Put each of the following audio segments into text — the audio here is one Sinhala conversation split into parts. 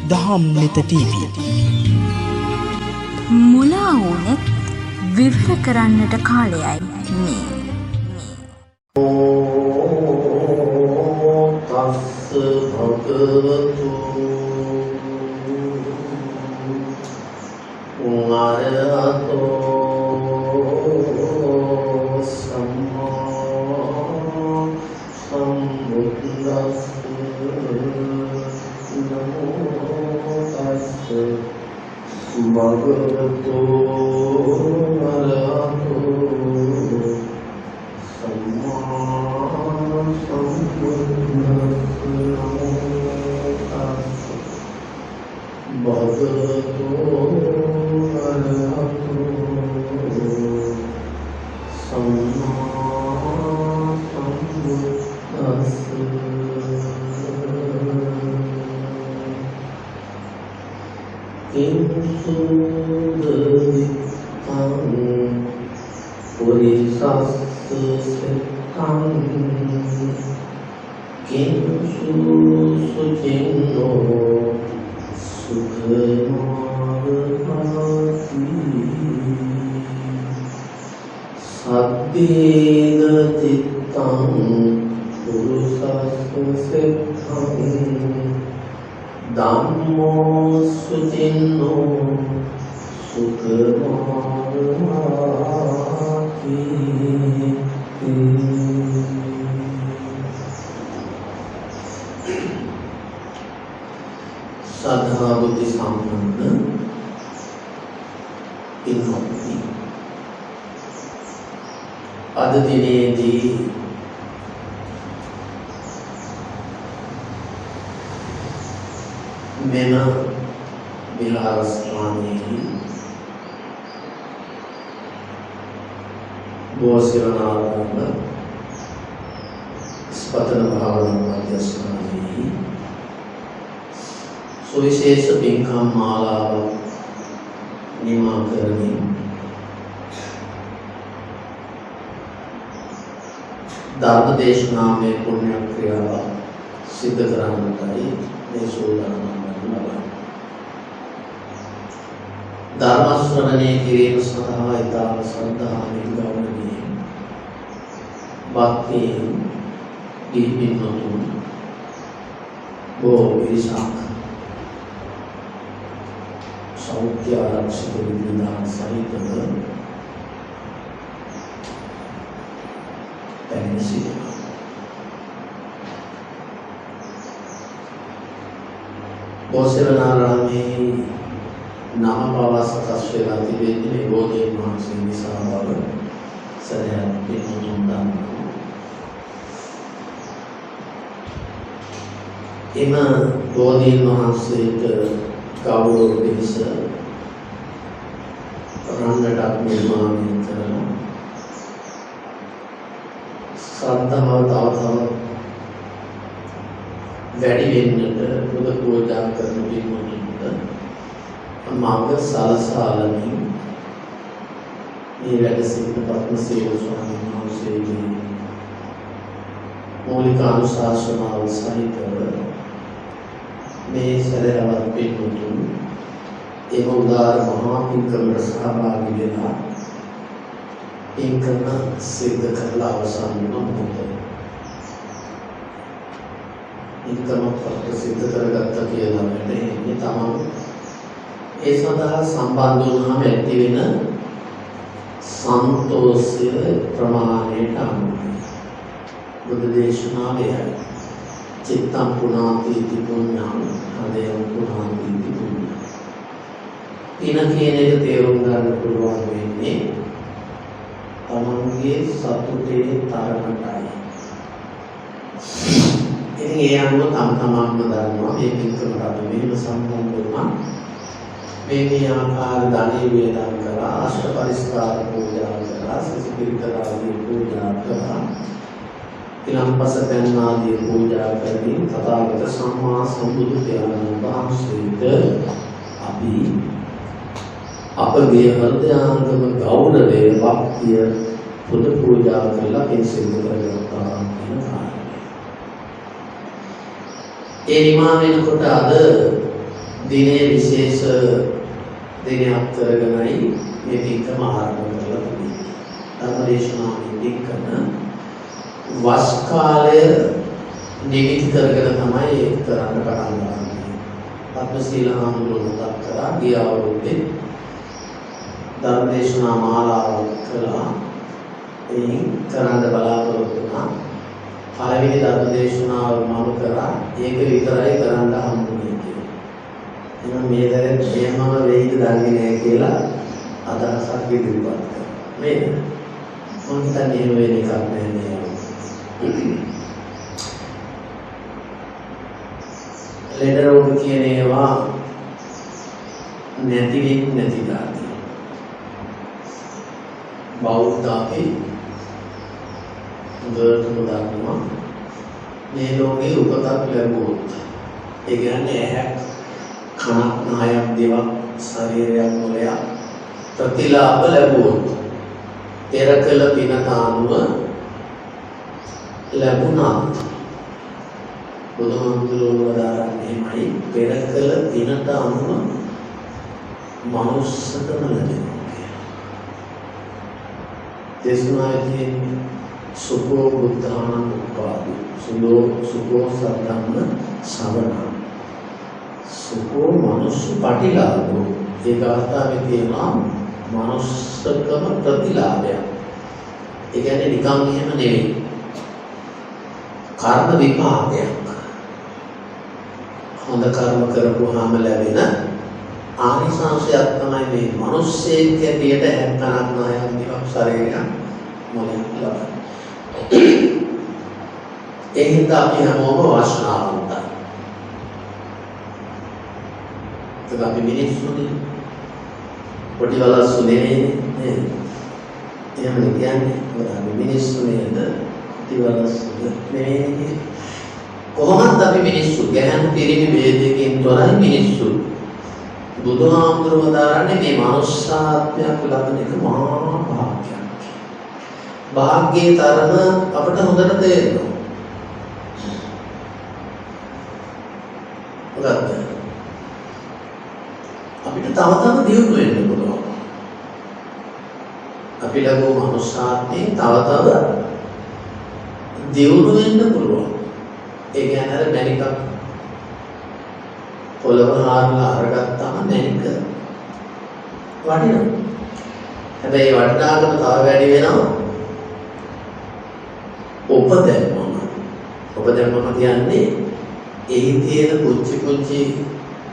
දහම්නෙත TV මුලා වුණෙත් විවර කරන්නට කාලයයි මේ. තස්ස භගවතු අරහතෝ සම්මා සම්බුද්දස්ස නමෝ තස්ස භගවතු අරහතෝ සම්මා සම්බුද්දස්ස භගවතු අරහතෝ සම්මා සම්බුද්දස්ස ඉන්සුදවිත්තං පුරිසස්ස සිත්තං කිංසු සුචින්නෝ සුඛමාවහති සද්දේන චිත්තං පුරුසස්ස සිත්තං ධම්මෝ සුචින්නෝ සුඛමාවහති සද්ධා බුද්ධ සම්පන්න පින්වත්නි, අද දිනේදී මෙම විහාරස්ථානයේ බෝසෙවනාරාම ස්පතන භාවනා මධ්‍යස්ථානයේ සුවිශේෂ පින්කම් මාලාවක් නිමා කරමින් ධර්ම දේශනාමය පුණ්‍ය ක්‍රියාව සිද්ධ කරන්නටයි මේ සූදානම් වන්නේ. ධර්ම ශ්‍රවණය කිරීම සඳහා ඊතාව ශ්‍රද්ධාවෙන් ගෞරවයෙන් භක්තියෙන් දීපින්වතුන් බොහෝ පිරිසක් සෞඛ්‍ය ආරක්ෂක විධාන සහිතව පැමිණ සිටිනවා. බෝසෙවනාරාමේ නම පවා සකස් වෙලා තිබෙන්නේ මේ බෝධීන් වහන්සේ නිසා බව සදහන් පින්වතුන් දන්නවා. එම බෝධීන් වහන්සේට ගෞරව පිණිස රන්නටක් නිර්මාණය කරන ශ්‍රද්ධාව තව වැඩි වෙන්නට බුදු පූජා කරන පින්වතුන්ට මඟ සලසාලමින් මේ වැඩ සිටින පත්මසේන ස්වාමීන් වහන්සේගේ මූලික අනුශාසනාව සහිතව මේ සැරයවත් පින්වතුන් එම උදාර මහා පින්කමට සහභාගී වෙලා පින්කම සිද්ධ කරලා අවසන් වන මොහොතේ පින්කම ප්‍රසිද්ධ කරගත්ත කියලා කියන්නේ තමන් ඒ සඳහා සම්බන්ධ වුණාම ඇති වෙන සන්තෝෂය ප්‍රමාණයට අනුවයි. බුදු දේශනාවේ චිත්තං පුනාති පුඤ්ඤං හදේව පුනාති පුඤ්ඤං. පින කියන එක තේරුම් ගන්න පුළුවන් වෙන්නේ තමන්ගේ සතුටේ තරමටයි. ඉතින් ඒ අනුව තමන්ම දන්නවා මේ පින්කමට අපි මෙහෙම සම්බන්ධ වුණා. මේ ආකාර ධනෙ වේදන් කරලා අෂ්ට පරිස්කාර පූජා කරලා සිසිපිරිකරාදී පූජා කරලා ඊළම්පස පැන්නාදී පූජා කරමින් තථාගත සම්මා සම්බුදු පියාණන් වහන්සේට අපි අපගේ හෘදයාංගම ගෞරවය භක්තිය පුද පූජා කරලා පින් සිදු කරගත්තා කියන කාරණය. ඒ නිමා වෙනකොට අද දිනේ විශේෂ දිනයක් කරගෙනයි මේ පින්කම ආරම්භ කරලා තිබෙන්නේ. ධර්මදේශනාවෙන් කරන වස් කාලය නිමිති කරගෙන තමයි ඒක කරන්න පටන් ගන්නේ. පද්මශීල හාමුදුරුවෝ මතක් කරා ගිය අවුරුද්දේ ධර්මදේශනා මාලාවක් කළා. එයින් කරන්න බලාපොරොත්තු වුණා. පළවෙනි ධර්මදේශනාව මම කරා. ඒක විතරයි කරන්න හම්බුනේ කියලා. එහෙනම් මේ දරේ එහෙමම වෙයිද දන්නේ නැහැ කියලා අදහසක් ඉදිරිපත් කරා. නේද? මම හිතන්නේ එහෙම වෙන එකක් නෑ නේද? ලෙඩ රෝග කියන ඒවා නැති දාති. බෞද්ධ අපි හොඳටම දන්නවා මේ ලෝකේ උපතක් ලැබුවොත් ඒ කියන්නේ ඇහැක් කනක් නායක් දිවක් ශරීරයක් මොළයක් ප්‍රතිලාභ ලැබුවොත් පෙර කළ පිනට අනුව ලැබුණා. බුදුහාමුදුරුවෝ වදාරන්නේමයි පෙර කළ පිනට අනුව මනුස්සකම ලැබෙනවා. දේශනාවේ සුඛෝ බුද්ධානං උපාදි සුඛෝ සද්ධම්ම ශ්‍රවණ සුඛෝ මනුෂ්‍ය පටිලාභෝ ඒක අවස්ථාවේ තියෙනවා මනුස්සකම ප්‍රතිලාභය. ඒ කියන්නේ නිකන් එහෙම නෙවෙයි. කර්ම විපාකයක්. හොඳ කර්ම කරපුවාම ලැබෙන ආනිසංසයක් තමයි මේ මිනිස්සෙක් හැටියට හැක්කනක් නායක් දිවක් ශරීරයක් මොලයක් ලබන. ඒ හින්දා අපි හැමෝම වාසනාවන්තයි. ඒක අපි මිනිස්සුනේ පොඩි වලස්සු නෙමෙයි නේද? එහෙම කියන්නේ අපි මිනිස්සු නේද? පොඩි වලස්සු නෙමෙයි. කොහොමද අපි මිනිස්සු ගැහණු පිරිමි ભેදයකින් තොරයි මිනිස්සු. බුදුහාමුදුරුවෝ දාරන්නේ මේ මනුෂ්‍යාත්මයක් ලබන එක මහා භාග්‍යයක්. භාග්‍යයේ තරම අපිට හොඳට තේරෙනවා. මොකක්ද? අපිට තව දියුණු වෙන්න පුළුවන්. අපි ලැබුව මනුෂ්‍යාත්මේ තව දියුණු වෙන්න පුළුවන්. ඒ කියන්නේ අර මැනිකක් පොළව හාරලා අරගත්තාම මැනික වටිනවා. හැබැයි වටිනාකම තව වැඩි වෙනවා. ඔපදැම්මම කියන්නේ එහි තියෙන පුංචි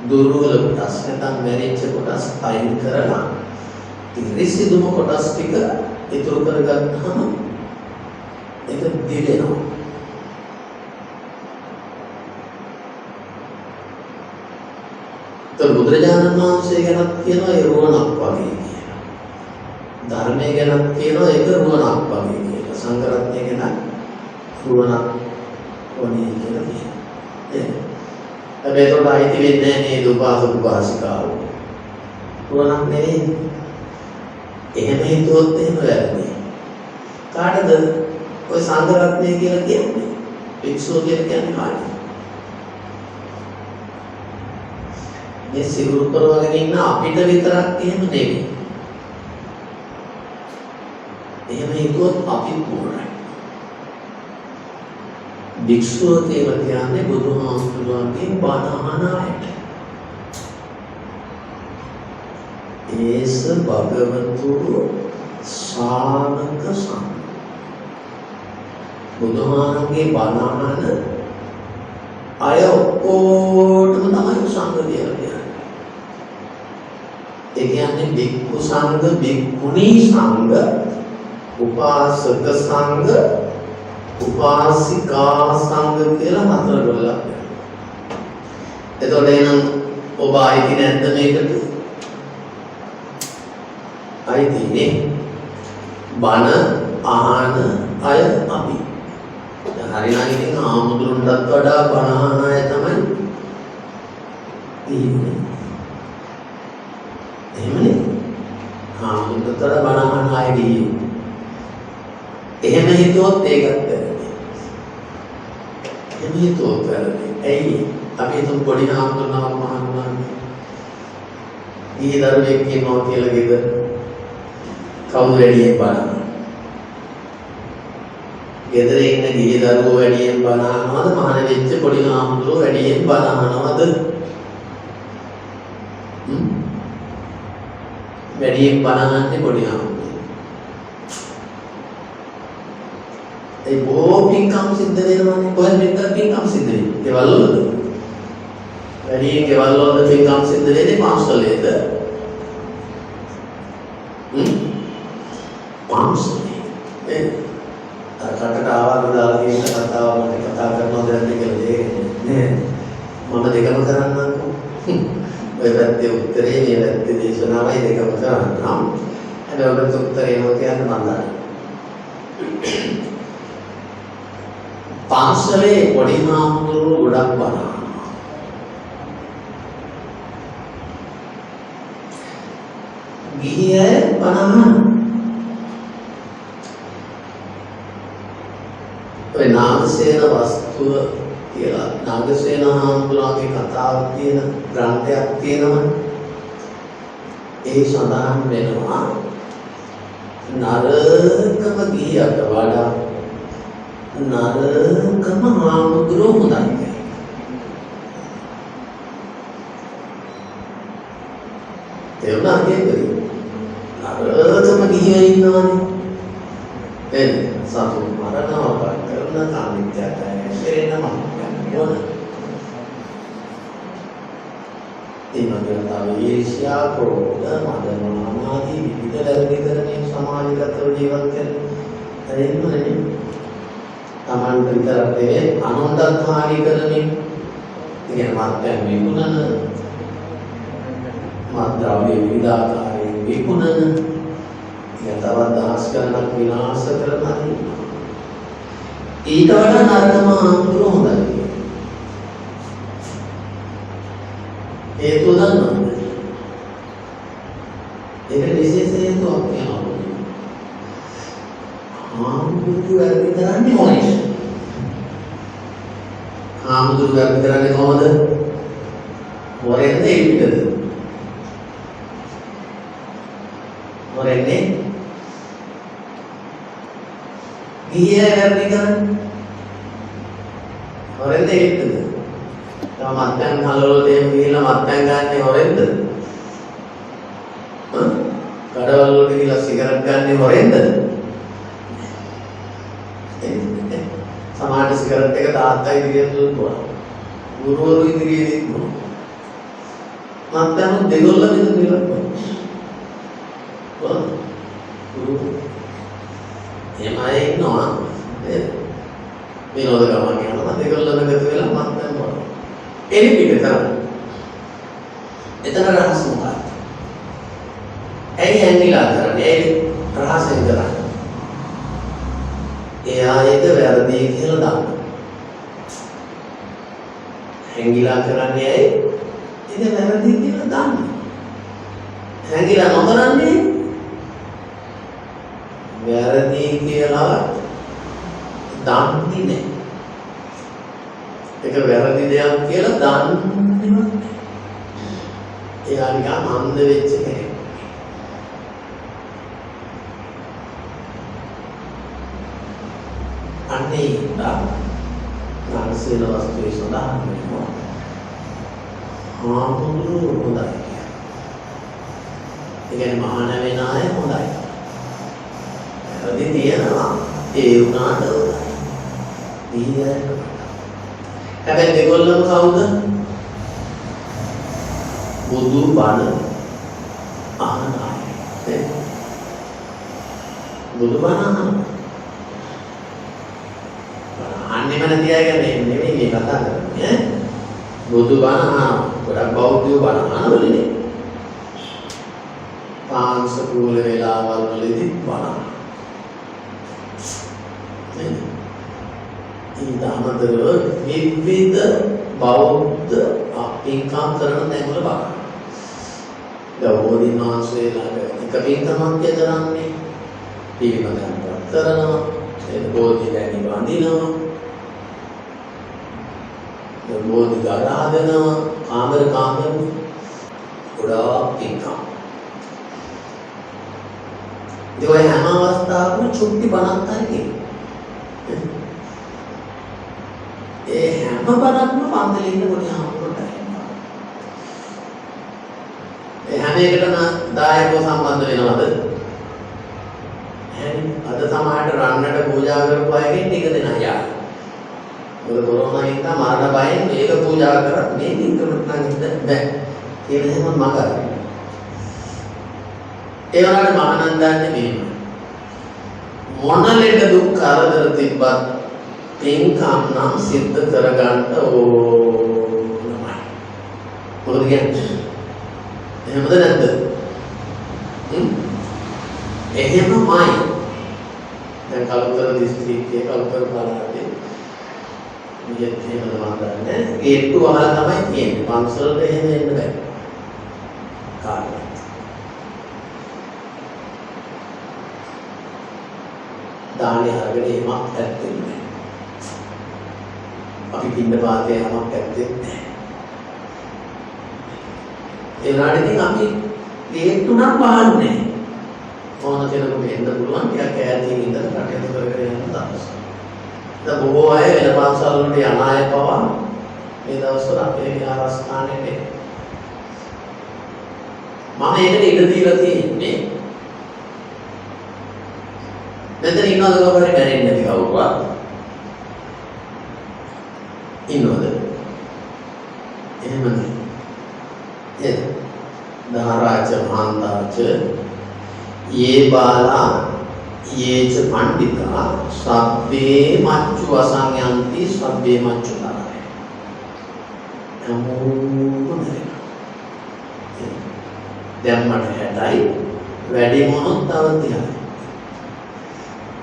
දුර්වල කොටස් නැත්නම් මැරිච්ච කොටස් අයින් කරලා ඉරිසිදුම කොටස් ටික ඉතුරු කරගත්තාම ඒක දිලෙනවා. බුදුරජාණන් වහන්සේ ගැනත් කියනවා ඒ රුවණක් වගේ කියලා. ධර්මය ගැනත් කියනවා ඒක රුවණක් වගේ කියලා. සංඝ රත්නය ගැන රුවණක් වගේ කියලා කියනවා. හැබැයි ඒකට අයිති වෙන්නේ නැහැ නේද උපාසක උපාසිකාවෝ. රුවණක් නෙවෙයි. එහෙම හිතුවොත් එහෙම වැරදි. කාටද ඔය සංඝ රත්නය කියලා කියන්නේ? භික්ෂුව කියලා කියන්නේ කාටද? මේ සිවුරු කරවගෙන ඉන්න අපිට විතරක් එහෙම නෙවෙයි. එහෙම හිතුවොත් අපිත් මොනයි. භික්ෂුව කියලා කියන්නේ බුදුහාමුදුරුවන්ගේ බණ අහන අයට. ඒස භගවතු ශානක සංඝ. බුදුහාමුදුරුවන්ගේ බණ අහන අය ඔක්කොටම තමයි සංඝ කියලා කියන්නේ. ඒ කියන්නේ භික්ඛු සංඝ, භික්ඛුණී සංඝ, උපාසක සංඝ, උපාසිකා සංඝ කියලා හතර ගොල්ලක්. එතකොට එහෙනම් ඔබ ආයිති නැද්ද මේකට? ආයිතිනේ. බණ අහන අය අපි. හරිනම් ඉතින් ආමුදුරුන්ටත් වඩා බණ අහන අය තමයි ඉන්නේ. එහෙමනේ. ආමුදුරුන්ටත් වඩා බණ අහන අය ඉන්නේ. එහෙම හිතුවොත් ඒකත් වැරදි. එහෙම හිතුවොත් වැරදි. ඇයි? අපි හිතමු පොඩි ආමුදුරුන්ව මහානුභාවය ගිහි දරුවෙක් ඉන්නවා කියලා ගෙදර කවුරු වැඩියෙන් බලනවා? ගෙදර ඉන්න ගිහි දරුවෝ වැඩියෙන් බලනවද? මහාන වෙච්ච පොඩි ආමුදුරෝ වැඩියෙන් බලනවද? වැඩියෙන් බලන්නේ පොඩි ආමුදුරෝ. ඒ බොහෝ පින්කම් සිද්ධ වෙනවානේ. කොහෙන්ද පින්කම් සිද්ධ වෙන්නේ? ගෙවල් වලද? වැඩියෙන් ගෙවල් වලද පින්කම් සිද්ධ වෙන්නේ පාසලේද? පාසලේ. කටට ආවද දාලා තියෙන කතාව මට කතා කරනවද නැද්ද කියලා දෙන්නේ මම දෙකම කරන්නම්කෝ. ඔය පැත්තේ උත්තරේ මේ පැත්තේ දේශනාවයි දෙකම කරන්නම්. හැබැයි ඔබට උත්තරේ මොකද කියන්න මම දන්නේ. පාසලේ පොඩි මාමුදුරු ගොඩක් බලනවා. ගිහිය බලනවා. ඔය නාගසේන වස්තුව කියලා නාගසේන හාමුදුරුවන්ගේ කතාවක් තියෙන ග්‍රන්ථයක් තියෙනවා. ඒ සඳහන් වෙනවා නරකම ගියට වඩා නරකම හාමුදුරුවෝ හොඳයි කියලා. ඒ වුණාගේ නරකම ගියේ ඉන්නවනේ. එන්නේ සතු මරණව කරන කාමිකයන්ට එන්නම ඕන. ඉන්නකතාව ඊර්ෂ්‍යා ක්‍රෝධ මදමාන ආදී විවිධ වැරදි කරමින් සමාජගතව ජීවත් වෙන හරියන්නේ. Taman විතරක් නෙවෙයි අනුන්ටත් හානි කරමින් ඉගෙන මාත්‍යන් විකුණන මාත්‍රාවේ විවිධාකාරයෙන් විකුණන තවත් දහස් ගණනක් විනාශ කරනවා. ඊට වඩා නරකම හාමුදුරුවෝ හොඳයි. හේතුව දන්නවද? ඒකට විශේෂ හේතුවක් තියෙනවා. හාමුදුරුවෝ වැඩි කරන්නේ මොනේද? හාමුදුරුවෝ වැඩි කරන්නේ කොහොමද? හොරෙන්ද එළියටද? හොරෙන්නේ ගියේ වැඩි කරන්නේ හොරෙන්ද එළියටද? තව මත්යන් හලවල දෙන්න ගිහිල්ලා මත්යන් ගන්නේ හොරෙන්ද? කඩවල වලට ගිහිල්ලා සිගරට් ගන්නේ හොරෙන්ද? සමාජ සිගරට් එක තාත්තා ඉදිරියට දුන්නා. ගුරුවරු ඉදිරියේ දුන්නා. මත්යන් දෙගොල්ලම ඉදිරියට එමයි ඉන්නවා විනෝද ගමන් යනවා දෙගොල්ලම එකතු වෙලා මත්යන් බොනවා. එනි පිට කරා. එතන රහස මොකක්ද? ඇයි හැංගිලා කරන්නේ? ඇයි රහසෙන් කරන්නේ? එයා ඒක වැරදි කියලා දාන්න. හැංගිලා කරන්නේ ඇයි? ඒක වැරදි කියලා දාන්න. හැංගිලා නොකරන්නේ වැරදි කියලා දන්නේ නැහැ. ඒක වැරදි දෙයක් කියලා දන්නේ නැහැ. එයා නිකන් අන්ධ වෙච්ච කෙනෙක්. අනේ නාගසේන වස්තුවේ සඳහන් වෙනවා. හාමුදුරුවෝ හොඳයි. ඒ කියන්නේ මහාන වෙන අය හොඳයි. වැරදි තියනවා. ඒ වුණාට හොඳයි. හැබැයි දෙගොල්ලම කවුද? බුදු බණ අහන අය. බුදු බණ අහන. අන්නේම නැති අය ගැන නෙමෙයි මේ කතා කරන්නේ. බුදු බණ අහන. ගොඩක් බෞද්ධයෝ බණ අහනවලුනේ. පාංශකූල වේලාවල් වලදී බණ. ඊටමතරව විවිධ බෞද්ධ පින්කම් කරන තැන්වල බලන්න. ගෞරවණීය වහන්සේලාට එක පින්කමක් කරන්නේ පිළිමයන්පත් කරනවා, ඒ බෝධි ගැනි වඳිනවා, බෝධි ගාරාදනවා, කාමර ගොඩාක් පින්කම්. ඉතින් ඔය හැම අවස්ථාවකම චුට්ටි බණක් හරි ඒ හැම බණක්ම පන්සලේ ඉන්න පොඩි හාමුදුරුවෝ ඇහෙනවා. ඒ හැම එකටම දායකව සම්බන්ධ වෙනවද? අද සමාජයට රන්නට පූජා කරපු අයගෙන් ටික දෙනා යා. මොකද කොරෝනා හින්දා මරණ බයෙන් මේක පූජා කරත් මේ දින්කමට නම් ඉන්න බෑ. ඒක එහෙම මග. ඒ වගේම මම නම් දන්නේ මේක. මොන ලෙඩ දුක් කරදර තිබ්බත් පින්කම් නම් සිද්ධ කරගන්න ඕනමයි. මොකද කියන්නේ? එහෙමද නැද්ද? එහෙමමයි. දැන් කලුතර දිස්ත්‍රික්කයේ කලුතර පළාතේ මෙහෙත් එහෙමද මම දන්නේ. ගේට්ටු වහලා තමයි තියෙන්නේ. පන්සලට එහෙම එන්න බෑ. කාටවත්. දානේ අරගෙන එමක් ඇත්තේ නැහැ. අපි පින්න පාතේ යමක් ඇත්තේ නැහැ. ඒ වුණාට ඉතින් අපි ගේට්ටු නම් වහන්නේ. ඕන කෙනෙකුට එන්න පුළුවන් ටිකක් ඈතින් ඉඳලා කටයුතු කරගෙන යන්න දවස්. දැන් බොහෝ අය වෙන පාසල් වලට යන අය පවා මේ දවස්වල අපේ විහාරස්ථානෙට එනවා. මම ඒකට ඉඩ දීලා තියෙන්නේ මෙතන ඉන්නවද කවුරුහරි දැනෙන්නේ නැති කවුරුවත්? ඉන්නවද? එහෙම නෑ. ඒ දහරාජ මහන්තාච ये बाला ये च पंडिता सब्बे मच्चु असंयंती सब्बे मच्चु नाराय नमो දැම්මට 60යි වැඩි මොනොත් තව 30යි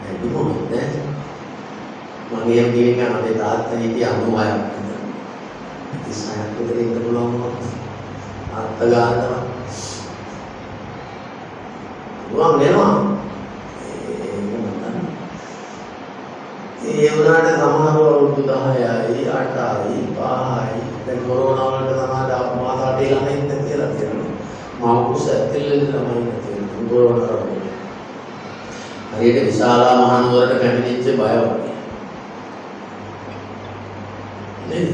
වැඩි මොනොත් නේ මගේ කියන්නේ අපේ තාත්තා හිටිය 96ක් විතර 36ක් විතර ඉන්න පුළුවන් අත්ගානවා උන් වෙනවා ඒ වුණාට සමහරව අවුරුදු 10යි 8යි 5යි දැන් කොරෝනා වලට සමහර මාස 8 ළමයි ඉන්න කියලා කියනවා මම කුස ඇතුළේ ළමයි ඉන්න කොරෝනා වල හරියට විශාලා මහනුවරට පැමිණිච්ච බය වගේ නේද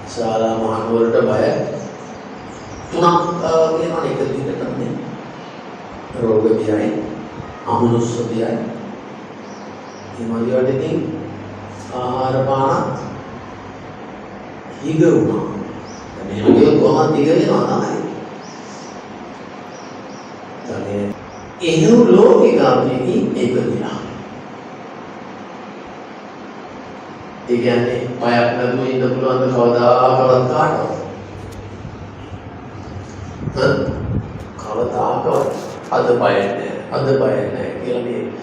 විශාලා මහනුවරට බය තුනක් කියනවා එක දිගටම නේ रोग भी आए अमनुष्य भी आए हिमालय इතින් ආහාර පාන හිග වුණා. මේක කියොත් කොහොමද හිග වෙනවා තමයි. ඒ එහෙම ලෝකික අපි ඉපදිනා. ඒ කියන්නේ පයක් නැතුව ඉන්න පුළුවන් ද කවදාකවත් කාටවත්. කවදාකවත් අද බය නැහැ කියලා මේ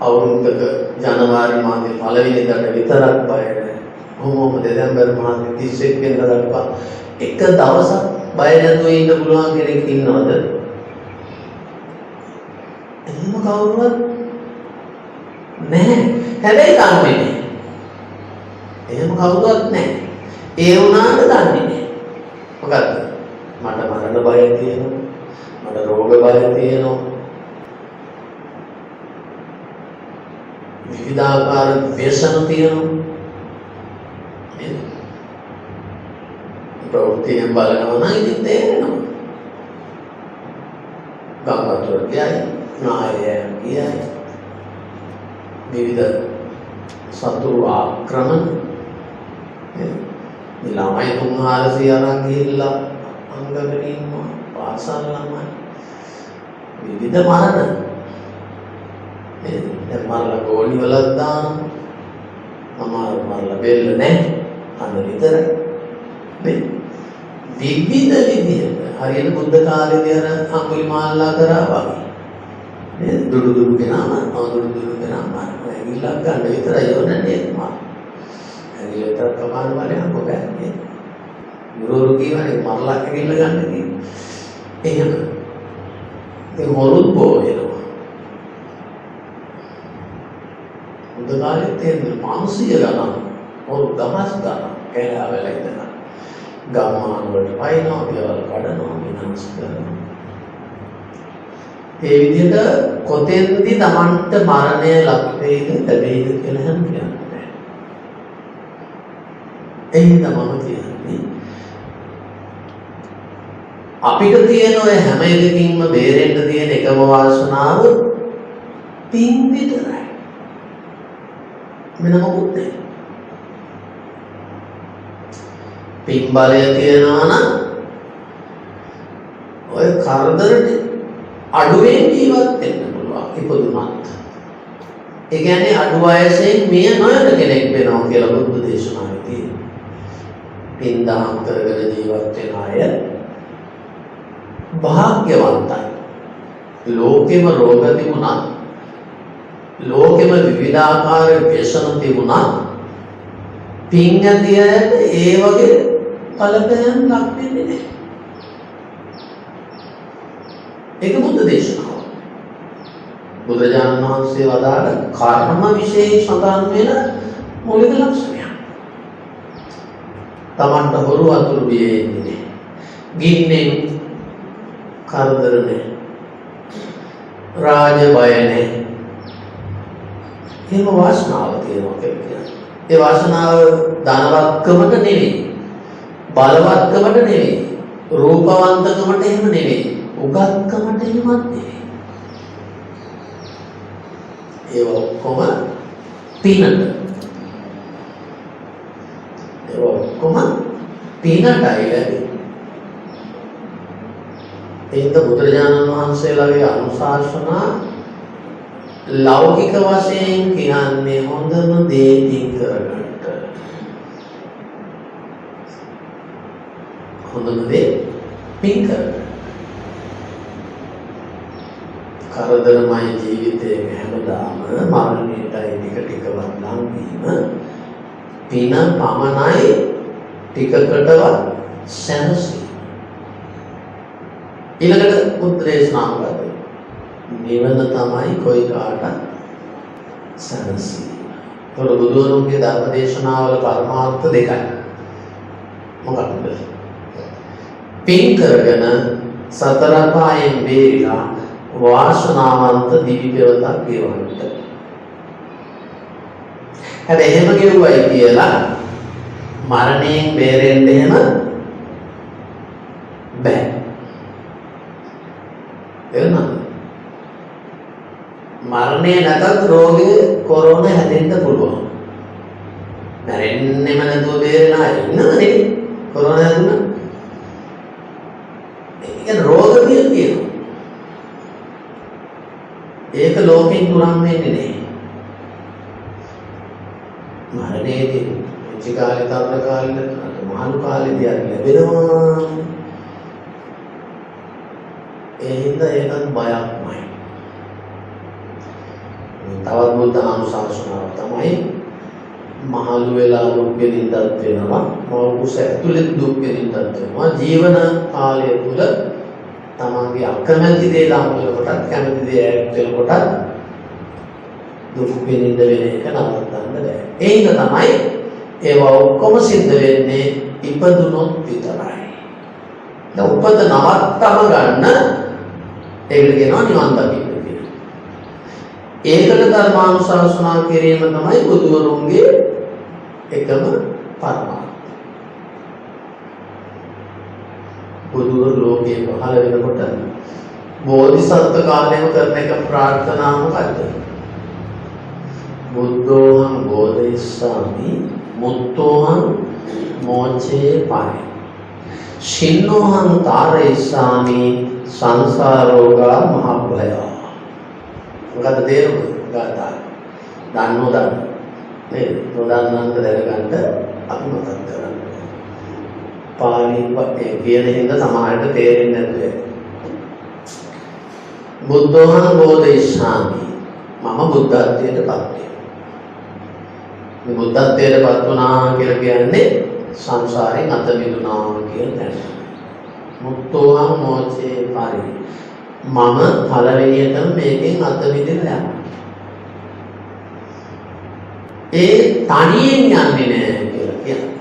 අවුරුද්දක ජනවාරි මාසේ පළවෙනිදාට විතරක් බය නැහැ. කොහොමද දෙසැම්බර් මාසේ 31 වෙනිදා දක්වා එක දවසක් බය නැතුව ඉන්න පුළුවන් කෙනෙක් ඉන්නවද? එහෙම කවුරුවත් නැහැ. හැබැයි දන්නේ නැහැ. එහෙම කවුරුවත් නැහැ. ඒ වුණාට දන්නේ නැහැ. මොකද්ද? මට මරණ බය තියෙනවා. මට රෝග බය තියෙනවා. විවිධාකාර ව්‍යසන තියෙනවා. නේද? ප්‍රවෘත්තියෙන් බලනවා නම් ඉතින් තේරෙනවා. ගංගාතුර කියයි, නායකයන් කියයි. විවිධ සතුරු ආක්‍රමණ මේ ළමයි 300 අරන් ගිහිල්ලා අංගගෙන ඉන්නවා. පාසල් ළමයි විවිධ මරණ දැන් මරලා ගෝණි වලක් දානවා අමාරු මරලා බෙල්ල නැහැ අන්න විතරයි මේ විවිධ විදිහට හරියට බුද්ධ කාලේදී අර අඟුලිමාල්ලා කරා වගේ නේද දුරු කෙනාම ඇඟිල්ලක් ගන්න විතරයි ඕනේ නේද මම ඇඟිල්ල විතර කමාන වලේ අම්ම බෑ ගුරුවරු කියවනේ මරලා ඇඟිල්ල ගන්න කියන්නේ එහෙම ඒ හොරුත් බෝ වෙනවා බුද්ධ කාලේ තියෙන 500 ගණන් හොරු දහස් ගණන් කැලෑ වෙලා ඉඳලා ගම්මාන වලට වයින්නවා, ගෙවල් කඩනවා, විනාශ කරනවා. ඒ විදිහට කොතෙන්ද Tamanට මරණය ලක් වෙයිද, ලැබෙයිද කියලා හැම කියන්නේ නැහැ. එයිද මම කියන්නේ අපිට තියෙන ඔය හැම එකකින්ම බේරෙන්න තියෙන එකම වාසනාව පින් විතරයි. වෙන මොකුත් නැහැ. පින් බලය තියනවා නම් ඔය කරදරට අඩුවෙන් ජීවත් වෙන්න පුළුවන් ඉපදුනත්. ඒ කියන්නේ අඩු වයසෙන් මිය නොයන කෙනෙක් වෙනවා කියලා බුද්ධ දේශනාවේ තියෙනවා. පින් දහම් කරගෙන ජීවත් වෙන අය භාග්‍යවන්තයි. ලෝකෙම රෝග තිබුණා, ලෝකෙම විවිධාකාර ව්‍යසන තිබුණා, පින් ඇති අයට ඒ වගේ ඵලයන් ලක් වෙන්නේ නැහැ. ඒක බුද්ධ දේශනාව. බුදුරජාණන් වහන්සේ වදාළ කර්ම විශේෂ සඳහන් වෙන මූලික ලක්ෂණය. Tamanට හොරු අතුරු බියෙන්නේ ගින්නෙන් කරදර නැහැ. රාජ බය නැහැ. එහෙම වාසනාව තියෙනවා කියන්නේ. ඒ වාසනාව ධනවත්කමට නෙවෙයි, බලවත්කමට නෙවෙයි, රූපවන්තකමට එහෙම නෙවෙයි, උගත්කමට එහෙමත් නෙවෙයි. ඒ ඔක්කොම පිනට. ඒ ඔක්කොම පිනටයි ලැබෙන්නේ. ඒක බුදුරජාණන් වහන්සේලාගේ අනුශාසනා ලෞකික වශයෙන් කියන්නේ හොඳම දේ පින් කරගන්න. හොඳම දේ පින් කරගන්න. කරදරමය ජීවිතයේ හැමදාම මරණයටයි ටික ටික වන්දන් වීම පින පමණයි ටිකකටවත් සැනසීම. ඊළඟට පුත්‍රේස්නාම කරේ නිවන තමයි කොයි කාටත් සැනසීම. ඒතර බුදුරජාණන්ගේ ධර්ම දේශනාවල පරමාර්ථ දෙකයි. මොකක්ද? පින් කරගෙන සතර පායෙන් බේරිලා වාසනාවන්ත දිවි පෙවතක් ගෙවන්න. හැබැයි එහෙම ගෙවුවයි කියලා මරණයෙන් බේරෙන්න එහෙම බෑ. එනවා. මරණය නැතත් රෝගේ කොරෝනා හැදෙන්න පුළුවන්. මැරෙන්නෙම නැතුව බේරෙන අය ඉන්නවනේ. කොරෝනා හැදුණා. ඒක රෝග තියෙනවා. ඒක ලෝකෙන් තුරන් වෙන්නේ නැහැ. මරණයේදී පුංචි කාලේ තරුණ කාලේ මහලු කාලේදී අර ලැබෙනවා. ඒ හින්දා ඒකත් බයක්මයි. තවත් බුද්ධ අනුශාසනාවක් තමයි මහලු වෙලා දුක් විඳින්නත් වෙනවා, මවකුස ඇතුළේ දුක් විඳින්නත් වෙනවා. ජීවන කාලය තුල තමන්ගේ අකමැති දේ ලාභ වෙනකොටත් කැමති දේ ඈත් වෙනකොටත් දුක් විඳින්න වෙන එක නවත්තන්න බෑ. ඒක තමයි ඒවා ඔක්කොම සිද්ධ වෙන්නේ ඉපදුනොත් විතරයි. දැන් උපත නවත්තම ගන්න ඒකට කියනවා නිවන් දකින්න කියලා. ඒකට ධර්මානුශාසනා කිරීම තමයි බුදුවරුන්ගේ එකම පරමාර්ථය. බුදුවරු ලෝකේ පහළ වෙනකොට බෝධිසත්ව කාලයම කරන එක ප්‍රාර්ථනා මොකද්ද? බුද්ධෝහං බෝධිසාමි මුත්තෝහං මෝචේ පාය සින්නෝහං තාරයිසාමි සංසාරෝගා මහභය. මොකද තේරුම ගාථා දන්නෝ දන්න මේ නොදන්නන්ට දැනගන්න අපි මතක් කරගන්න. පාලි කියන හින්දා සමහරට තේරෙන්නේ නැතුව. බුද්ධෝහං බෝධිසාමි මම බුද්ධත්වයට පත් වෙනවා. මේ බුද්ධත්වයට පත් වුණා කියලා කියන්නේ සංසාරයෙන් අත මිදුණා කියන තැන. මුත්තෝහං මෝචේ පාරි මම පළවෙනියටම මේකෙන් අත මිදෙලා යනවා. ඒ තනියෙන් යන්නේ නැහැ කියලා කියනවා.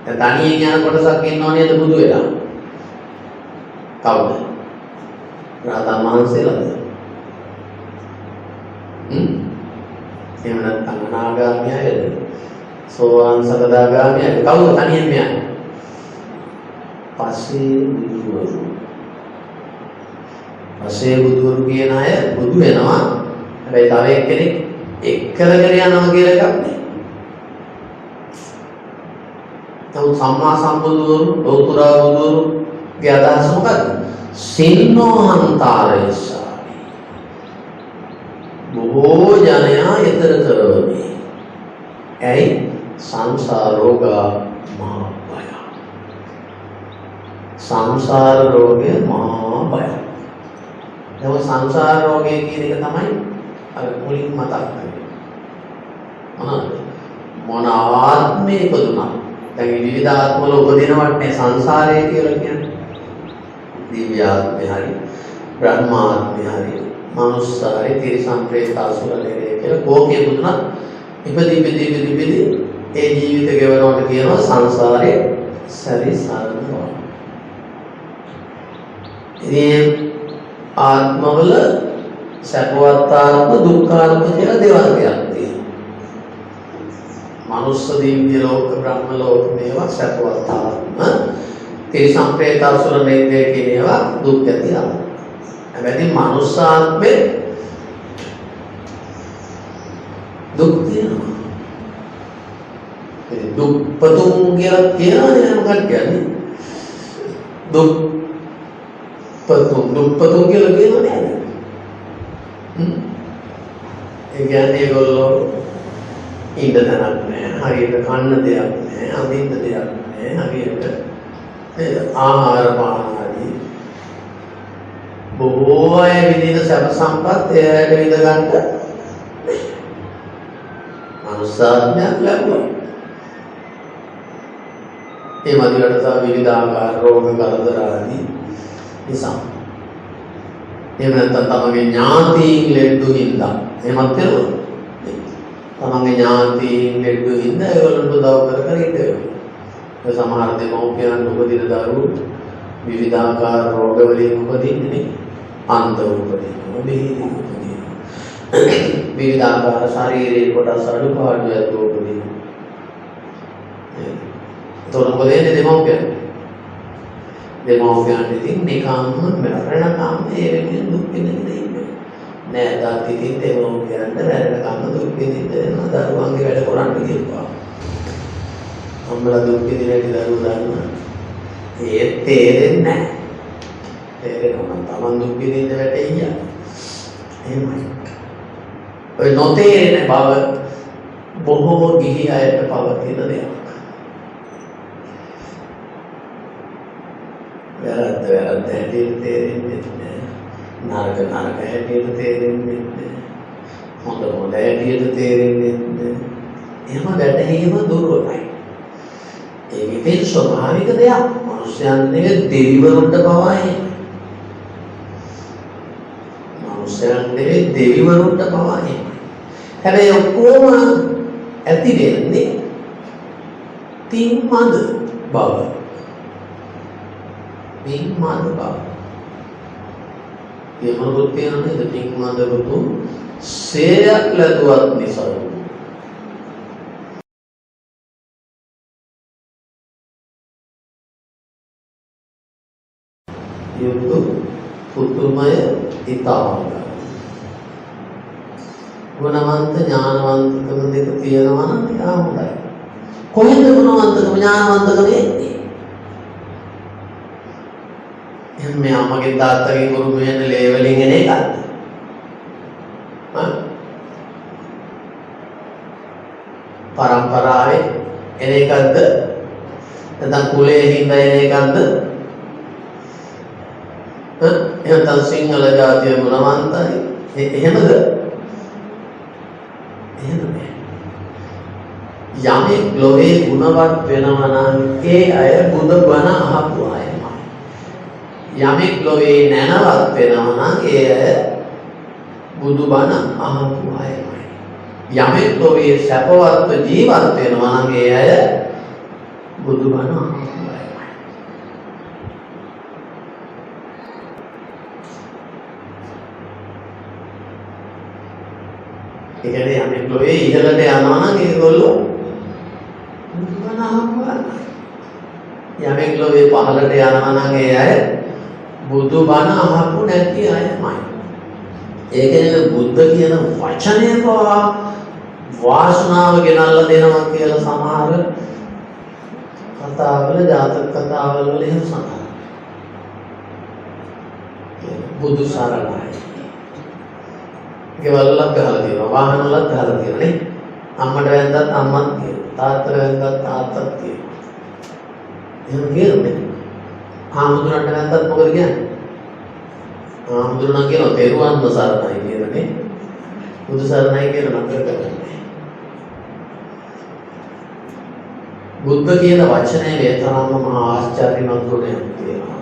දැන් තනියෙන් යන කොටසක් ඉන්නව නේද බුදු වෙලා? කවුද? රහතන් වහන්සේලාද? එහෙම නැත්නම් අනාගාමී අයද? සෝවාන් සකදාගාමී අයද? කවුද තනියෙන් යන්නේ? පස්සේ බුදුවරු. පස්සේ බුදුවරු කියන අය බුදු වෙනවා. හැබැයි තව එක්කෙනෙක් එක් කරගෙන යනවා කියලා එකක් නෑ. නමුත් සම්මා සම්බුදුවරු, ලෝතර බුදුවරුගේ අදහස මොකද්ද? සින්නෝහන්තාරේසාමි. බොහෝ ජනයා ඊතර කරවමි. ඇයි? සංසාර රෝග මහා බය. සංසාර රෝගය මහා බය. ඒක සංසාර රෝගය කියන එක තමයි අර මුලින් මතක් කරේ. මොන ආත්මේ ඉපදුනා. දැන් විවිධ ආත්මවල උපදිනවටනේ සංසාරය කියලා කියන්නේ. දිව්‍ය ආත්මේ හරි, බ්‍රහ්මාත්මේ හරි, මනුස්සාරි, තිරිසන් ප්‍රේත අසුර නිරේ කියලා කෝකේ පුදුනා ඉපදී ඒ ජීවිත ගෙවනවට කියනවා සංසාරේ සැරිසරනවා. ඉතින් ආත්මවල සැපවත් ආත්ම, දුක්ඛ ආත්ම කියලා දෙවර්ගයක් තියෙනවා. මනුස්ස, දිව්‍ය ලෝක, බ්‍රහ්ම ලෝක මේවා සැපවත් ආත්ම. තිරිසන් ප්‍රේත අසුර නිරේ කියන ඒවා දුක් ඇති ආත්ම. හැබැයි මනුස්ස ආත්මේ දුක් තියෙනවා. ඒ දුක්පතුන් කියලා කියන්නේ මොකක්ද කියන්නේ? දුක්පතුන් කියලා කියනවා නේද? ඒ කියන්නේ ඒගොල්ලෝ ඉන්න තැනක් නැහැ, හරියට කන්න දෙයක් නැහැ, අඳින්න දෙයක් නැහැ, හරියට ආහාර පාන ආදී බොහෝ අය විඳින සැප සම්පත් එයාට විඳ ගන්න මනුස්සාත්මයක් ලැබුවා. ඒ මදිවට තව විවිධාකාර රෝග කරදර ආදී නිසා. එහෙම නැත්නම් තමගේ ඥාතීන් ලෙඩු හින්දා එහෙමත් වෙනවා. තමගේ ඥාතීන් ලෙඩු හින්දා ඒගොල්ලන්ට උදව් කර ඉඳලා. ඒ සමහර දෙමව්පියන් උපදින දරුවෝ විවිධාකාර රෝග වලින් උපදින්නේ අන්ත උපදිනවා, බෙහෙත් උපදිනවා. විවිධාකාර ශාරීරික කොටස් අඩුපාඩු ඇති උපදිනවා. තොරපොදේ දෙමව්පියන් ඉතින් නිකම්ම මරණකම් ඒ වෙනින් දුක් විඳින්න ඉන්නේ. නෑ තාත් ඉතින් දෙමව්පියන්ට මරණකම් දුක් විඳින්න දරුවන්ගේ වැඩ කරන්න කියපුවා. අම්මලා දුක් විඳින හැටි දරුවෝ දන්නවා. ඒ තේරෙන්නේ නැහැ. තේරෙනවා තමන් දුක් විඳින්න වැටෙයියා. එහෙමයි. ඔය නොතේරෙන බව බොහෝ ගිහි අයට පවතින දෙයක්. වැරද්ද හැටියට තේරෙන්නේ නැහැ. නරක හැටියට තේරෙන්නේ නැහැ. හොඳ හැටියට තේරෙන්නේ නැහැ. එහෙම වැටහීම දුර්වලයි. ඒකේ ස්වභාවික දෙයක්. මනුෂ්‍යයන්ගේ දෙවිවරුන්ට පවායි. මනුෂ්‍යයන්ගේ දෙවිවරුන්ට පවායි. හැබැයි ඔක්කොම ඇති වෙන්නේ තින්මද බව. පින්මද බව. එහෙමවත් කියන්නේ පින්මද රුතු සේයක් ලැබුවත් නිසා. යුතු පුතුමය ඊතාවක ගුණවන්ත ඥානවන්තකම දෙක තියෙනවා නම් එයා හොඳයි. කොහෙන්ද ගුණවන්තකම ඥානවන්තකම එන්නේ? එම්මේ අම්මගේ තාත්තගේ ගුරු මෙන්න ලේවලින් එන එකක්ද? පරම්පරාවේ එන එකක්ද? නැත්නම් කුලයේ හින්දා එන එකක්ද? එහෙනම් සිංහල ජාතිය ගුණවන්තයි. එහෙමද? එහෙම නෑ. යමෙක් ලෝකේ ගුණවත් වෙනවා නම් ඒ අය බුදු බණ අහපු අයමයි. යමෙක් ලෝකේ නැනවත් වෙනවා නම් ඒ අය බුදු බණ අහපු අයමයි. යමෙක් ලෝකේ සැපවත් ජීවත් වෙනවා නම් ඒ අය බුදුබණ ඒ කියන්නේ අනිත් ලෝකේ ඉහළට යනවා නම් ඒගොල්ලෝ බුදුබණ අහනවා. යමෙක් ලෝකේ පහළට යනවා නම් ඒ අය බුදුබණ අහපු නැති අයමයි. ඒ කියන්නේ බුද්ධ කියන වචනය පවා වාසනාව ගෙනල්ලා දෙනවා කියලා සමහර කතාවල ජාතක කතාවල වල එහෙම සඳහන්. බුදු සරණයි. ගෙවල්ලක් ගහලා තියෙනවා, වාහන වලක් ගහලා තියෙනවා නේ. අම්මට වැන්දත් අම්මත් තියෙනවා, තාත්තට වැන්දත් තාත්තත් තියෙනවා. එහෙම කියන්නේ. ආමුදුරන්ට වැන්දත් මොකද කියන්නේ? ආමුදුරණ කියනවා පෙරුවන්ව සරණයි කියලානේ. බුදු සරණයි කියලා නතර කරන්නේ. බුද්ධ කියන වචනේ වේතරම්ම මහා ආශ්චර්යමත් ගුණයක් තියෙනවා.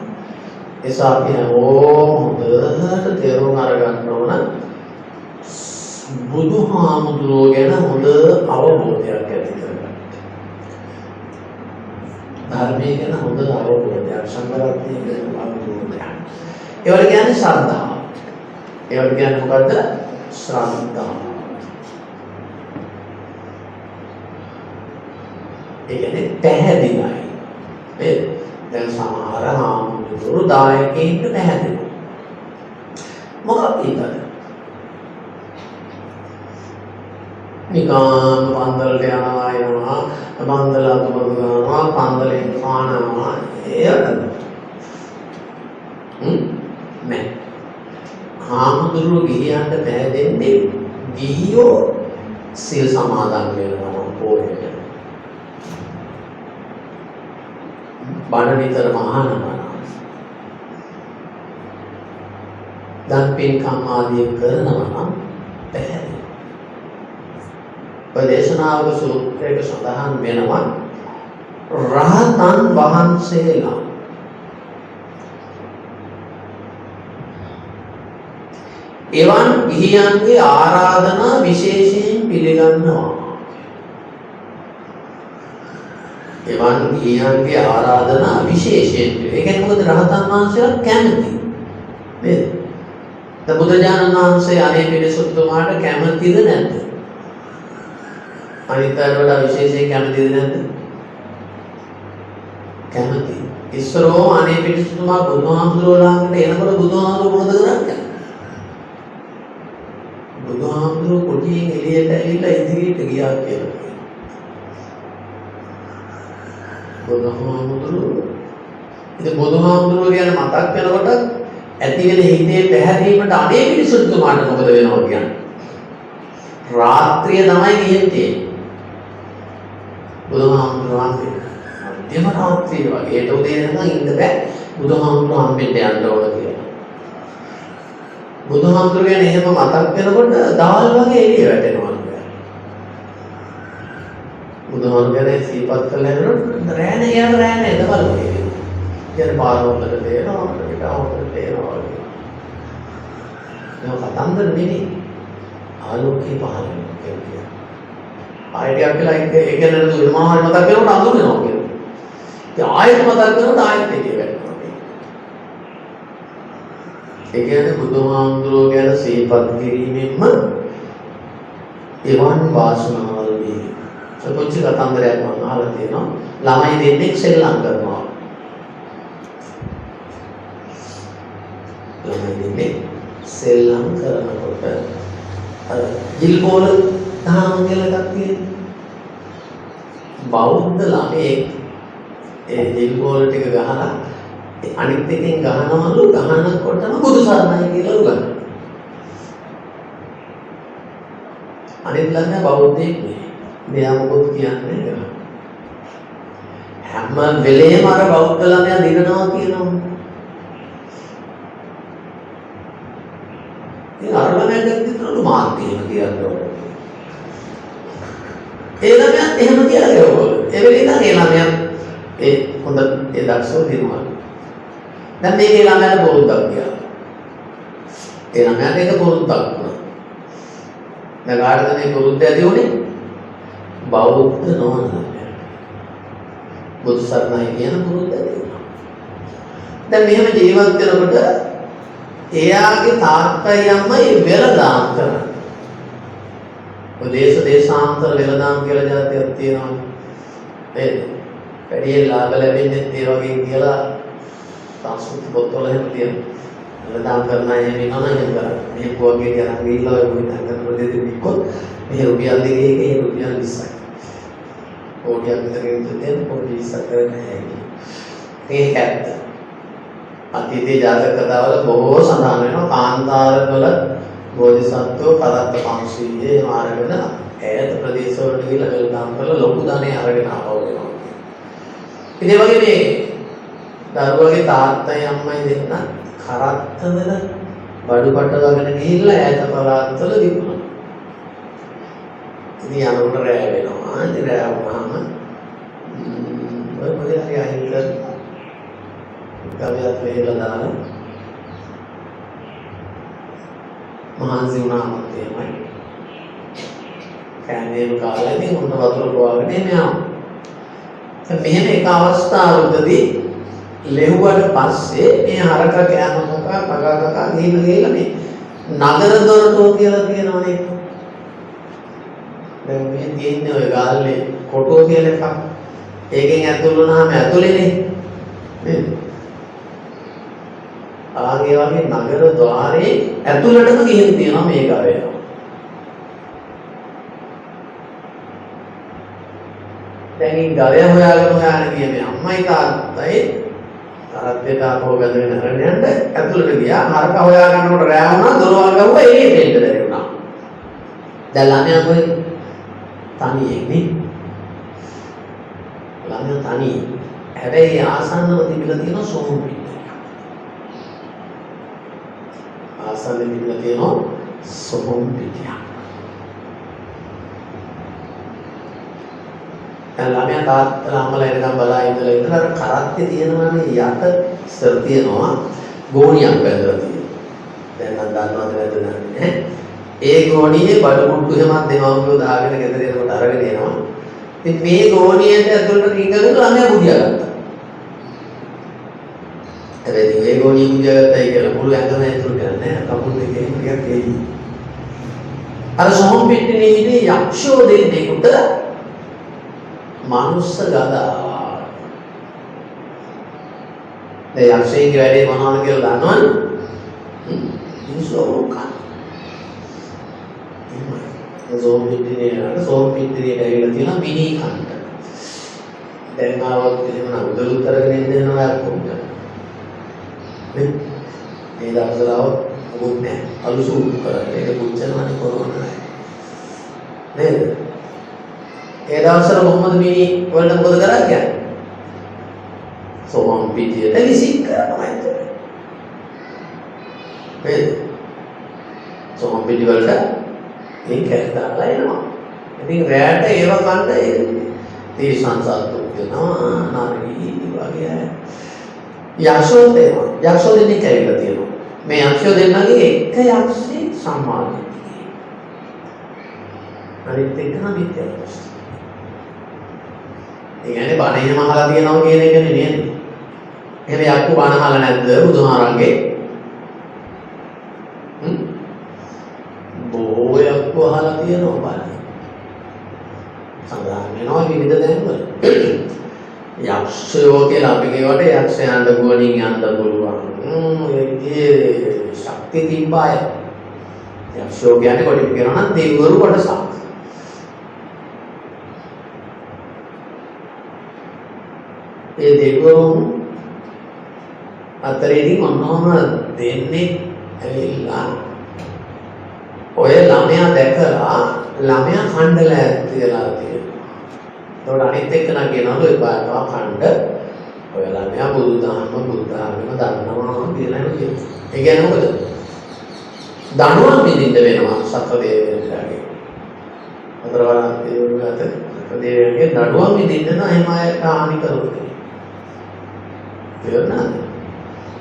ඒසා අපි හොඳට තේරුම් අරගන්න ඕන බුදුහාමුදුරුවෝ ගැන හොඳ අවබෝධයක් ඇති කරගන්න. ධර්මයේ ගැන හොඳ අවබෝධයක්, සංඝරත්නය ගැන අවබෝධයක්. ඒවල කියන්නේ ශ්‍රද්ධාව. ඒවල කියන්නේ මොකද්ද? ශ්‍රද්ධාව. ඒ කියන්නේ පැහැදිලියි. ඒ දැන් සමහර හාමුදුරුවෝ දායකයින්ට පැහැදිලි. මොකක්ද ඒක? නිකන් පන්දලට යනවා එනවා, පන්දල අතුමතු කරනවා, පන්දලෙන් කානවා ඒකට. නෑ. හාමුදුරුවෝ ගිහියන්ට පැහැදෙන්නේ ගිහියෝ සිල් සමාදන් වෙනවා පොරේට. බණ විතරම අහනවා. දන් පින්කම් ආදී කරනවා නම් පැහැදිලි. දේශනාවක සූත්‍රයක සඳහන් වෙනවා රහතන් වහන්සේලා එවන් ගිහියන්ගේ ආරාධනා විශේෂයෙන් පිළිගන්නවා. එවන් ගිහියන්ගේ ආරාධනා විශේෂයෙන් ඒ කියන්නේ මොකද රහතන් වහන්සේලා කැමති නේද? දැන් බුදුරජාණන් වහන්සේ අනේ පිළිසුතුමාට කැමතිද නැද්ද? අනිත් අයට වඩා විශේෂයෙන් කැමතිද නැද්ද? කැමති. ඉස්සරෝ අනේ පිළිසුතුමා බුදුහාමුදුරුවෝ ළඟට එනකොට බුදුහාමුදුරුවෝ මොකද කරන්නේ? බුදුහාමුදුරුවෝ කොටියෙන් එළියට ඇවිල්ලා ඉදිරියට ගියා කියලා කියනවා. බුදුහාමුදුරුවෝ ඉතින් බුදුහාමුදුරුවෝ ගැන මතක් වෙනකොට ඇති වෙන හිතේ පැහැදීමට අනේ පිළිසුතුමාට මොකද වෙනවද කියන්නේ? රාත්‍රිය තමයි ගිහින්නේ. බුදුහාමුදුරුවෝ මධ්‍යම රාත්‍රිය වගේ ඒට උදේ නම් ඉන්න බෑ. බුදුහාමුදුරුවෝ හම්බෙන්න යන්න ඕන කියලා. බුදුහාමුදුරුවෝ ගැන එහෙම මතක් වෙනකොට දාල් වගේ එළිය වැටෙනවා. බුදුහාමුදුරුවෝ ගැන සිහිපත් කරලා යනකොට රෑනේ එදවල වගේ. කියන පාරවලට තේනවා අපිට අවුලට තේනවා. ඒක කතන්දර නෙමෙයි. ආලෝකේ පහළ වෙනවා කියන්නේ. ආයෙත් කියලා ඒක ගැන දුර්මාහාර මතක් කරනකොට අඳුර වෙනවා කියන්නේ. ඉතින් ආයෙත් මතක් කරනකොට ආයෙත් ඒක වෙනවා. ඒ කියන්නේ බුදුහාමුදුරුවෝ ගැන සිහිපත් කිරීමෙන්ම එවන් වාසනාවලදී සපොච්ච කතන්දරයක් මම අහලා තියෙනවා. ළමයි දෙන්නෙක් සෙල්ලම් කරනවා. ළමයි දෙන්නෙක් සෙල්ලම් කරනකොට අර ජිල් බෝල තහනම් කියලා එකක් තියෙනවා. බෞද්ධ ළමයෙක් ඒ ජිල් බෝල ටික ගහලා අනිත් එකෙන් ගහනවලු ගහනකොටම බුදු සරණයි කියලා උගන්වනවා. අනිත් ළමයා බෞද්ධයෙක් නෙවෙයි. මෙයා මොකද කියන්නේ නැහැ. හැම වෙලේම අර බෞද්ධ ළමයා දිනනවා කියනවා. ඒ අර ළමයා දැක්කම මාර්ගයෙන් කියනවා. ඒ ළමයා එහෙම කියලා ගියවලු. ඒ වෙලේ ඉඳන් ඒ ළමයා ඒ හොඳ ඒ දක්ෂව දිනුවා. දැන් මේකේ ළමයාට බොරුද්දක් කියලා. ඒ ළමයාට ඒක බොරුද්දක් වුණා. දැන් කාටද මේ බොරුද්ද ඇති උනේ? බෞද්ධ නොවන ළමයාට. බුදු සරණයි කියන පුරුද්ද තියෙනවා. දැන් මෙහෙම ජීවත් වෙනකොට එයාගේ තාත්තයි අම්මයි වෙලදාම් කරන්නේ. ඔය දේශාන්තර වෙලදාම් කියලා જાතියක් තියෙනවා. නේද? වැඩි ලාභ ලැබෙන්නේ ඒ වගේ කියලා සංස්කෘත පොත්වල එහෙම තියෙනවා. වෙලදාම් කරන අය වෙනවනම් එහෙම කරන්නේ. මේ කෝගේ ගණන් ගිහිල්ලා ඔය මොකක්ද කරන්නේ දෙවිකොත් මේ රුපියල් දෙකේ එකේ රුපියල් 20යි. ඕකයක් විතරකින් දෙන්න පොඩි 20ක් කරන්නේ නැහැ. ඒක ඇත්ත. අතීතයේ ජාතක කතාවල බොහෝ සඳහන් වෙනවා කාන්තාරවල බෝධිසත්වෝ කරත්ත 500 මාර්ගන ඈත ප්‍රදේශවලට ගිහිල්ලා වෙලදාම් කරලා ලොකු ධනෙ අරගෙන ආපහු එනවා. ඉතින් වගේ මේ දරුවගේ තාත්තයි අම්මයි දෙන්න කරත්තවල බඩු පටවගෙන ගිහිල්ලා ඈත පළාත්වල තිබුණා. ඉතින් යනකොට රැය වෙනවා. ඉතින් රැය වුණාම ඔය මොකද හරි අහිංසක ගවයාත් වේලා දාලා මහන්සි වුණාම එහෙමයි. කෑමේම කාලා ඉතින් හොඳ වතුර පොවාගෙන යනවා. මෙහෙම එක අවස්ථාවකදී ලෙහුවට පස්සේ මේ හරක කෑම කකා ගිහිල්ලා මේ නගර දොරටුව කියලා කියනවනේ. දැන් මේ තියෙන්නේ ඔය ගාල්ලේ කොටුව කියලා එකක්. ඒකෙන් ඇතුල් වුණාම ඇතුලේනේ නේද? ආගේ වගේ නගර ద్వාරේ ඇතුළටම ගිහින් තියෙනවා මේ ගවය. දැන් මේ ගවය හොයාගෙන ගියේ මේ අම්මයි තාත්තයි තාත්තට ආපහු ගඳගෙන හරන යන්න ඇතුළට ගියා. හරක හොයා ගන්නකොට රෑ වුණා දොරවල් ගහුවා එළියට එන්න බැරි වුණා. දැන් ළමයා කොහෙද? තනියෙන් නේ. ළමයා තනියෙන්. හැබැයි ආසන්නව තිබිලා තියෙන සෝම් පිට. ආසන්නෙ තිබිලා තියෙනවා සොහොන් පිටියක්. ළමයා තාත්තලා අම්මලා එනකම් බලා ඉඳලා අර කරත්තේ තියෙනවානේ යට සර් තියෙනවා ගෝණියක් වැදලා තියෙනවා. දැන් නම් දන්නවද නැද්ද දන්නේ. ඒ ගෝණියේ බඩ මුට්ටු හැමක් දෙමව්පියෝ දාගෙන ගෙදර එනකොට අරගෙන එනවා. ඉතින් මේ ගෝණියට ඇතුළට රිංගගෙන ළමයා බුදියා ගත්තා. හැබැයි මේ ගෝණිය බුදියා ගත්තයි කියලා මුළු ඇඟම ඇතුළට යන්නේ නැහැ. කකුල් දෙකේ ටිකක් එයි. අර සොහොන් පිටිනේ ඉන්නේ යක්ෂෝ දෙන්නෙකුට මනුස්ස ගදා. දැන් යක්ෂයෙක්ගේ වැඩේ මොනවද කියලා දන්නවද? ඉන්සෝකා. සෝම් පිටිනේ ඇවිල්ලා තියෙන මිනි කන්ට. දැන් ආවොත් එහෙම උදළුත් අරගෙන ඉන්න යනවා කොහොමද? මේ දවස්වල මොකුත් නැහැ. අලුසු කරන්නේ ඒක පුච්චනවනේ කොරෝනා නේද? ඒ දවස්වල කොහොමද මිනි වලට මොකද කරන්නේ? සෝම් පිටියට විසික් කරනවා නේද? සෝම් පිටි වලට ඒක දාලා එනවා. ඉතින් රැට ඒව කන්න තීසංසත්තු වෙනවා නාරි වගේ. යක්ෂෝ දෙනවා. යක්ෂෝ දෙන්නේ කියලා තියෙනවා. මේ යක්ෂෝ දෙන්නගේ එක යක්ෂේ සම්මානයි. අනිත් එක මිත්‍යා දෘෂ්ටි. ඒ කියන්නේ බණ එහෙම අහලා තියෙනවා කියන එකනේ නේද? එහෙම යක්කු බණ අහලා නැද්ද බුදුහාරන්ගේ? බොහෝ යක්කු අහලා තියෙනවා බණ. සඳහන් වෙනවා විවිධ තැන්වල. යක්ෂයෝ කියලා අපි කියවට යක්ෂයන්ට ගුවනින් යන්න පුළුවන්. ඒ ශක්තිය තිබ්බාය. යක්ෂයෝ කියන්නේ කොට කියනවා නම් දෙවිවරු කොටසක්. ඒ දෙවිවරු අතරේදී මොනවම දෙන්නේ ඇවිල්ලා ඔය ළමයා දැකලා ළමයා කණ්ඩලා කියලා තියෙනවා. ඒකට අනිත් එක්කන කියනවා ඔය පාටවා කණ්ඩ ඔය ළමයා බුදුදහම බුද්ධාගම දන්නවා කියලා කියනවා. ඒ කියන්නේ මොකද? දනුවම් විඳින්න වෙනවා සක්‍රදේවයන්ගේ. අතරවරන් දේවගත සක්‍රදේවයන්ගේ දනුවම් විඳින්න නම් එහෙම අය හානි කරනවා. තේරුණාද?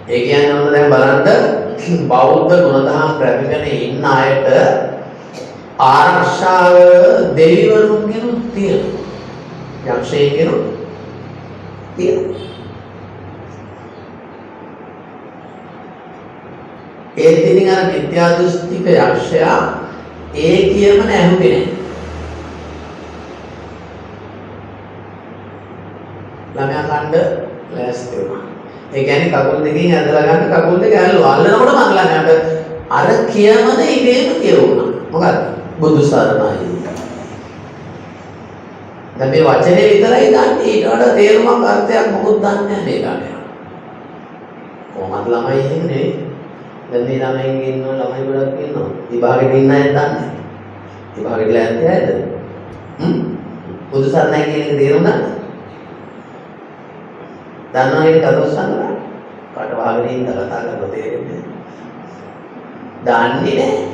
ඒ කියන්නේ මොකද දැන් බලන්න බෞද්ධ ගුණධර්ම ප්‍රතිගෙන ඉන්න අයට ආරක්ෂාව දෙවිවරුන්ගෙන් තියෙනවා. යක්ෂයෙන්ගෙන් තියෙනවා. ඒත් ඉතින් අර මිත්‍යා දෘෂ්ටික යක්ෂයා ඒ කියමන ඇහුවේ නැහැ. ළමයා කණ්ඩ ලෑස්ති වුණා. ඒ කියන්නේ කකුල් දෙකෙන් ඇදලා ගන්න කකුල් දෙක ඇල්ලුවා. අල්ලනකොට මං ළමයාට අර කියමන ඉබේම කියවුණා. මොකක්ද? බුදු සරණයි. දැන් මේ වචනේ විතරයි දන්නේ. ඊට වඩා තේරුමක් අර්ථයක් මොකුත් දන්නේ නැහැ මේ ළමයා. කොහොමද ළමයි එහෙම නෙවෙයි. දැන් මේ ළමයින් ඉන්නවා ළමයි ගොඩක් ඉන්නවා. විභාගෙට ඉන්න අය දන්නේ. විභාගෙට ලෑස්ති ඇයිද? බුදු සරණයි කියන එක තේරුම් ගන්න. දන්නවනේ කතෝස්සන්ලා. කට වහගෙන ඉඳ කතා කරලා තේරෙන්නේ. දන්නේ නැහැ.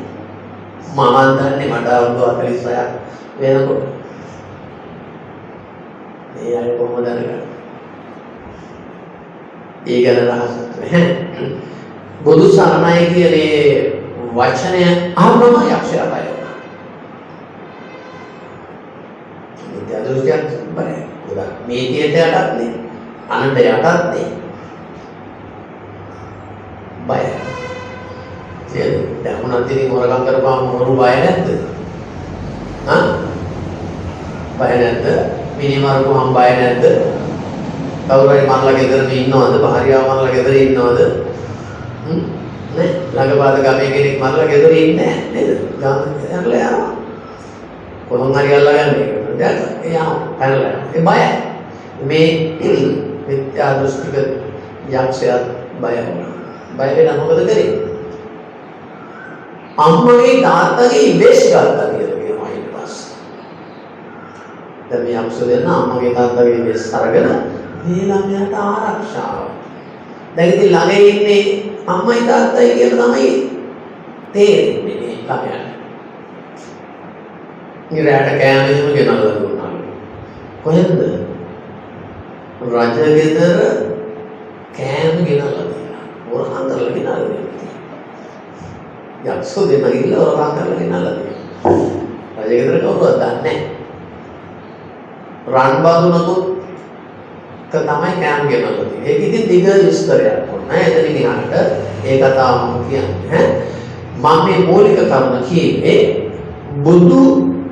මම දන්නේ මට අවුරුදු 46ක් වෙනකොට. මේ අය කොහොමද දන්නේ? ඒ ගැන රහසක් නැහැ. බුදු සරණයි කියන වචනය අහනම යක්ෂයා බය වුණා. මේ දරුවෝ බය. උදා මේ කීයට යටත් නේ. අනන්ත යටත් නේ. බය. දැන් මොනවද ඉතින් හොරගම් කරපුවාම මොරු බය නැද්ද? හා? බය නැද්ද? මිනිමරුවාම බය නැද්ද? කවුරුහරි මරලා ගෙදරම ඉන්නවද? භාර්යාව මරලා ගෙදර ඉන්නවද? නේ? ළඟපාත ගමේ කෙනෙක් මරලා ගෙදර ඉන්නේ නැහැ නේද? ගාම යනලා යනවා. කොහොම හරි අල්ලගන්නේ. දැන් එයා පැනලා යනවා. ඒ බයයි. මේ මිත්‍යා දෘෂ්ටික යක්ෂයා බය වුණා. බය වෙලා මොකද කරේ? අම්මගේ තාත්තගේ ඉබේස් ගත්තා කියලා කියනවා ඊට පස්සේ. දැන් මේ යක්ෂ දෙන්න අම්මගේ තාත්තගේ ඉබේස් අරගෙන මේ ළමයාට ආරක්ෂාව. දැන් ඉතින් ළඟේ ඉන්නේ අම්මයි තාත්තයි කියලා තමයි තේරෙන්නේ මේ ළමයාට. ඉරාට කෑම එහෙම ගෙනල්ලා දුන්නා. කොහෙන්ද? රජගෙදර කෑම ගෙනල්ලා දෙනවා. හොරකම් කරලා ගෙනල්ලා දෙනවා. යක්ෂ දෙන්න ගිහලා හොරකම් කරලා ගෙනල්ලා දෙනවා. රජගෙදර කවුරුවත් දන්නේ නැහැ. රන් බඳුනකුත් තමයි කෑම ගෙනල්ලා දෙන්නේ. ඒක ඉතින් දිග විස්තරයක් වුණා. එතනින් එහාට ඒ කතාව කියන්නේ මම මේ මූලික කරුණ කියේ බුදු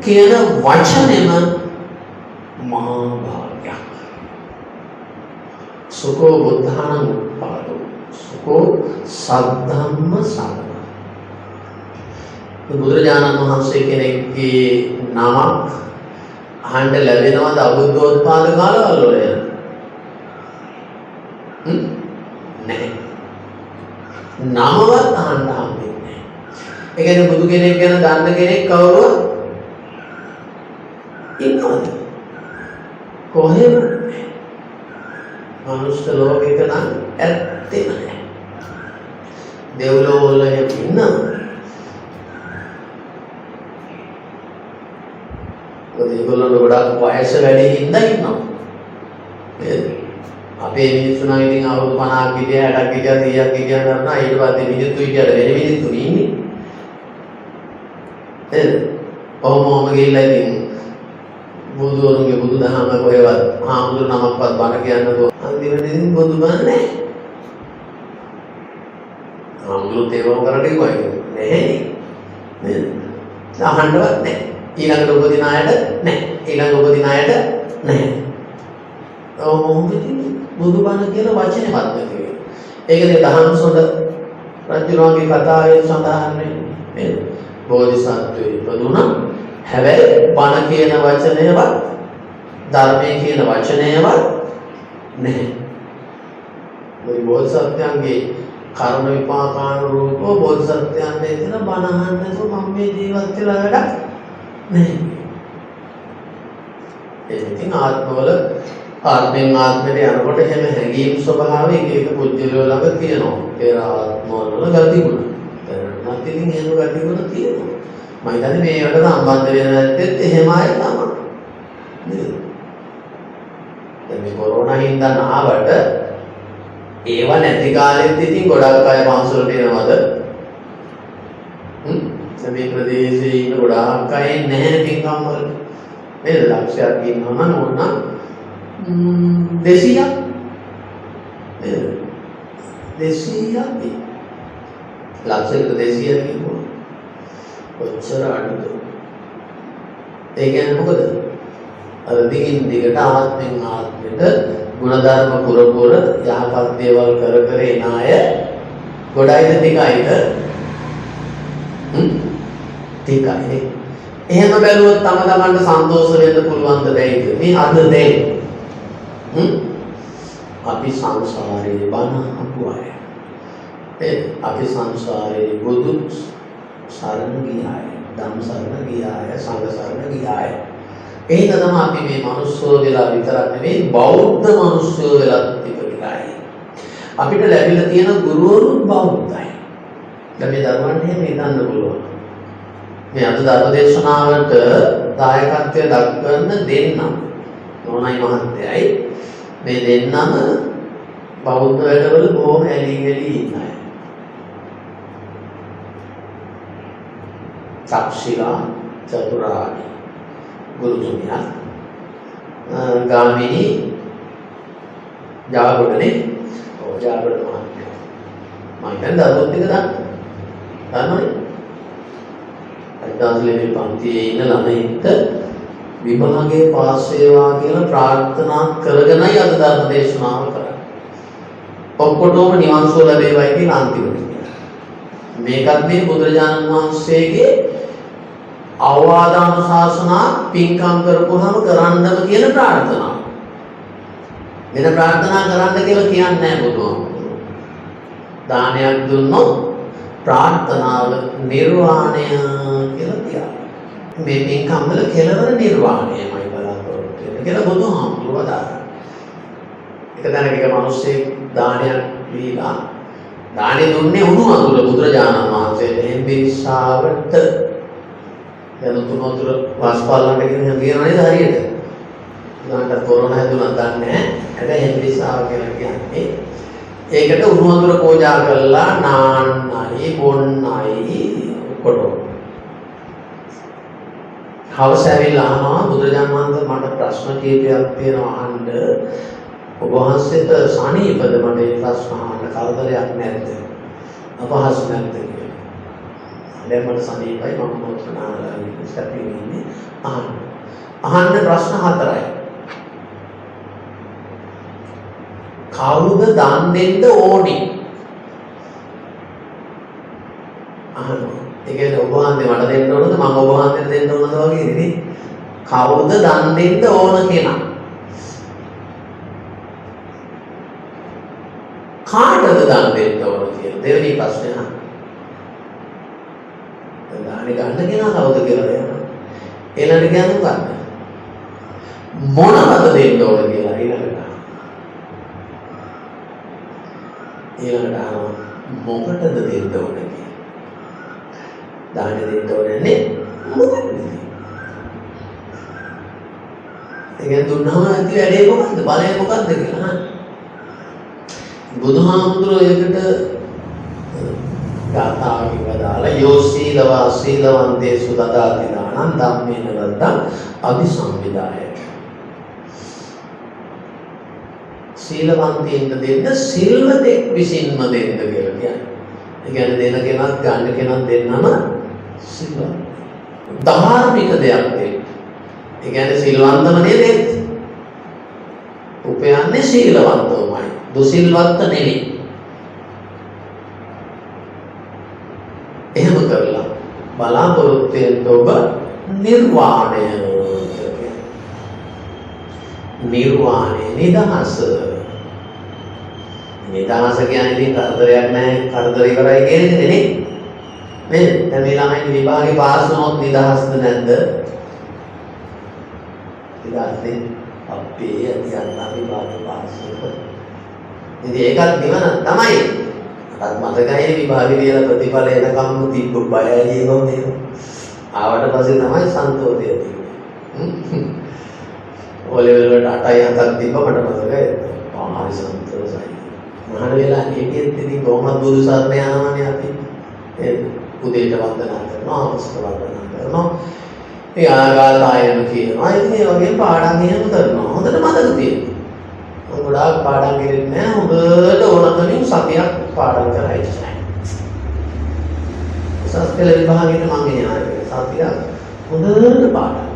කියන වචනේම මහා භාග්යක්. සුකෝ බුද්ධානං උපාදෝ සුකෝ සද්ධම්ම සරණ. බුදුරජාණන් වහන්සේ කෙනෙක්ගේ නමක් අහන්න ලැබෙනවද අබුද්ධෝත්පාද කාලවල වල? නැහැ. නමවත් අහන්න හම්බෙන්නේ නැහැ. ඒ කියන්නේ බුදු කෙනෙක් ගැන දන්න කෙනෙක් කවුරුවත් ඉන්නවද? කොහෙද? මනුෂ්‍ය ලෝකෙක නම් ඇත්තෙම නැහැ. දෙව්ලොව වල ඉන්නවා. ඒගොල්ලෝ ගොඩක් වයස වැඩි හින්දා ඉන්නවා. නේද? අපේ මිනිස්සු නම් ඉතින් අවුරුදු 50ක් ගිය 60ක් ගිය 100ක් ගිය කරනවා. ඊට පස්සේ මිනිත්තු විදියට වෙන මිනිත්තු ඉන්නේ. නේද? කොහොම ගිහිල්ලා ඉතින් බුදුරුගේ බුදුදහම කොහෙවත් ආමුදුර නමක්වත් බණ කියන්නකෝ. අන්තිමට ඉතින් බුදුබණ නැහැ. ආමුදුර තේරුම් කරලා ඉවරයි. නැහැ. නේද? අහන්නවත් නැහැ. ඊළඟට උපදින අයට නැහැ. ඊළඟ උපදින අයට නැහැ. බුදුබණ කියන වචනේවත් නැති. ඒකනේ දහම් සොඳ රජුගේ කතාවේ සඳහන් වෙන්නේ. බෝධිසත්වයේ ඉපදුණා. හැබැයි බණ කියන වචනයවත් ධර්මයේ කියන වචනයවත් නැහැ. මේ බෝධිසත්වයන්ගේ කර්ම විපාකාන රූපෝ බෝධිසත්වයන් දෙන බණ අහන්න නැතුව මම මේ ජීවත් වෙලා වැඩක් නැහැ. ඉතින් ආත්මවල ආත්මෙන් ආත්මයට යනකොට එහෙම හැඟීම් ස්වභාවය එක එක පුද්ගලයෝ ළඟ තියෙනවා. ඒ ආත්මවල ගතිගුණ. නැත්නම් ඉතින් එහෙම ගතිගුණ තියෙනවා. මම හිතන්නේ මේකට සම්බන්ධ වෙන නැත්තේ එහෙම අය තමයි. නේද? දැන් මේ කොරෝනා හින්දා නාවට ඒව නැති කාලෙත් ඉතින් ගොඩක් අය පන්සලට එනවද? මේ ප්‍රදේශයේ ඉන්න ගොඩාක් අය නැහැ පින්කම් වල. නේද? ලක්ෂයක් ඉන්නවම ඕන 200ක් නේද? 200ක් ලක්ෂයකට 200ක් කියනවා. කොච්චර අඩුද? ඒ කියන්නේ මොකද? අර දිගින් දිගට ආත්මෙන් ආත්මෙට ගුණධර්ම පුරපුර යහපත් දේවල් කර කර එන අය ගොඩයිද ටිකයිද? ටිකයි. එහෙම බැලුවොත් තම තමන්ට සන්තෝෂ වෙන්න පුළුවන් ද බැයිද? මේ අද දැන් අපි සංසාරේ බණ අහපු අය. අපි සංසාරේ බුදු සරණ ගියාය, ධම්ම සරණ ගියාය, සංඝ සරණ ගියාය. ඒක තමයි අපි මේ මිනිස්සුෝ වෙලා විතරක් නෙවෙයි බෞද්ධ මිනිස්සුෝ වෙලා ඉපදිලායි. අපිට ලැබිලා තියෙන ගුරුවරුන් බෞද්ධයි. දැන් මේ ධර්මයන් එහෙම හිතන්න පුළුවන්. මේ අද ධර්ම දේශනාවට දායකත්වය දක්වන්න දෙන්නම්. නෝනයි මහත්තයයි මේ දෙන්නම බෞද්ධ වැඩවල බොහොම ඇලී ගලී ඉන්න අය. චක්ෂිලා චතුරාර්ය ගුරුතුමියා ගාමිණී ජාගොඩනේ ජාගොඩ මහත්මයා මම හිතන්නේ දරුවෝ ටික දන්නවනේ අදාළේ පන්තියේ ඉන්න ළමයින්ට විභාගයේ පාස් වේවා කියලා ප්‍රාර්ථනා කරගෙනයි අද ධර්ම දේශනාව කරන්නේ. ඔක්කොටම නිවන් සුව ලැබේවයි කියලා අන්තිමට. මේකත් මේ බුදුරජාණන් වහන්සේගේ අවවාදානුශාසනා පින්කම් කරපුවාම කරන්නම කියන ප්‍රාර්ථනාව. වෙන ප්‍රාර්ථනා කරන්න කියලා කියන්නේ නැහැ බුදුහාමුදුරුවෝ. දානයක් දුන්නොත් ප්‍රාර්ථනාව නිර්වාණය කියලා කියනවා. මේ පින්කම් වල කෙලවර නිර්වාණයමයි බලාපොරොත්තු වෙන්නේ කියලා බුදුහාමුදුරුවෝ දානවා. එක දැනගික මිනිස්සේ දානයක් දීලා දානේ දුන්නේ උණු වතුර බුදුරජාණන් වහන්සේ එම්බිස්සාවට යන තුනතර වාස්පාලන්ට කියන නේද හරියට. උදාහරණයක් කොරෝනා හැදුණා දන්නේ නැහැ. හැබැයි එම්බිස්සාව කියලා කියන්නේ ඒකට උණු වතුර පූජා කරලා නාන්නයි බොන්නයි කොටෝ. හවස ඇවිල්ලා අහනවා බුදුරජාණන් වහන්සේ මට ප්‍රශ්න කීපයක් තියෙනවා අහන්න. ඔබ වහන්සේට සනීපද මට මේ ප්‍රශ්න අහන්න කවදාවත් නැද්ද? අපහසු නැද්ද කියලා. දැන් මට සනීපයි මම මොකක්ද ඉන්නේ අහන්න ප්‍රශ්න හතරයි. කවුද දන් දෙන්න ඕනේ? අහනවා. ඒ කියන්නේ ඔබ වහන්සේ මට දෙන්න ඕනද මම ඔබ වහන්සේට දෙන්න ඕනද වගේ නේ. කවුද දන් දෙන්න ඕන කෙනා? කාටද දන් දෙන්න ඕන කියලා දෙවෙනි ප්‍රශ්නේ අහන්න. දානි ගන්න කෙනා කවුද කියලා එනවා. ඊළඟට කියන්නේ මොකක්ද? මොනවද දෙන්න ඕන කියලා ඊළඟට. ඊළඟට අහනවා මොකටද දෙන්න ඕන කියලා. දානි දෙන්න ඕනේ මොකටද? ඒක දුන්නාම ඇති වැඩේ මොකද්ද? බලය මොකද්ද කියලා අහන්න. බුදුහාමුදුරුවෝ ඒකට ගාථාවකින් වදාලා යෝ සීලවා සීලවන්තේසු දදාති දානං ධම්මේන වද්දං අபிසම්විදාය. සීලවන්තයින්ට දෙන්න සිල්වතෙක් විසින්ම දෙන්න කියලා කියන්නේ. ඒ කියන්නේ දෙන කෙනත් ගන්න කෙනත් දෙන්නම සිල්වන්ත. ධාර්මික දෙයක් දෙන්න. ඒ කියන්නේ සිල්වන්තම නේද? උපයන්නේ සීලවන්තවමයි. දුසිල්වන්ත නෙවෙයි. එහෙම කරලා බලාපොරොත්තු වෙන්න ඔබ නිර්වාණය නිර්වාණය නිදහස. නිදහස කියන්නේ ඉතින් කරදරයක් නැහැ කරදර ඉවරයි කියන එක නෙනේ. නේද? දැන් මේ ළමයි විභාගේ පාස් වුණොත් නිදහස්ද නැද්ද? නිදහස්ද? අපේ අධ්‍යාපන විභාගේ පාස් වුණොත් ඉතින් ඒකත් නිවන තමයි. අත් මතකයි විභාගේ කියලා ප්‍රතිඵල එනකම් තිබ්බ බයයි ඒකෝනේ. ආවට පස්සේ තමයි සන්තෝෂය තියෙන්නේ. ඔලෙවල් වලට 8යි 7ක් තිබ්බ මට මතකයි. ආහරි සන්තෝෂයි. මහාන වෙලා ඒකෙත් ඉතින් කොහොමද බුදු සරණ යනවනේ අපි. ඒ උදේට වන්දනා කරනවා, අවස්ථ වන්දනා කරනවා. ඒ ආගාතායන කියනවා. ඉතින් ඒ වගේ පාඩම් එහෙම කරනවා. හොඳට මතක තියෙනවා. මම ගොඩාක් පාඩම් කරන්නේ නැහැ. හොඳට ඕනකමින් සතියක් පාඩම් කරලා ඉච්චයි. සස්පෙල විභාගෙට මම ගෙනියනවා. සතියක් හොඳට පාඩම්.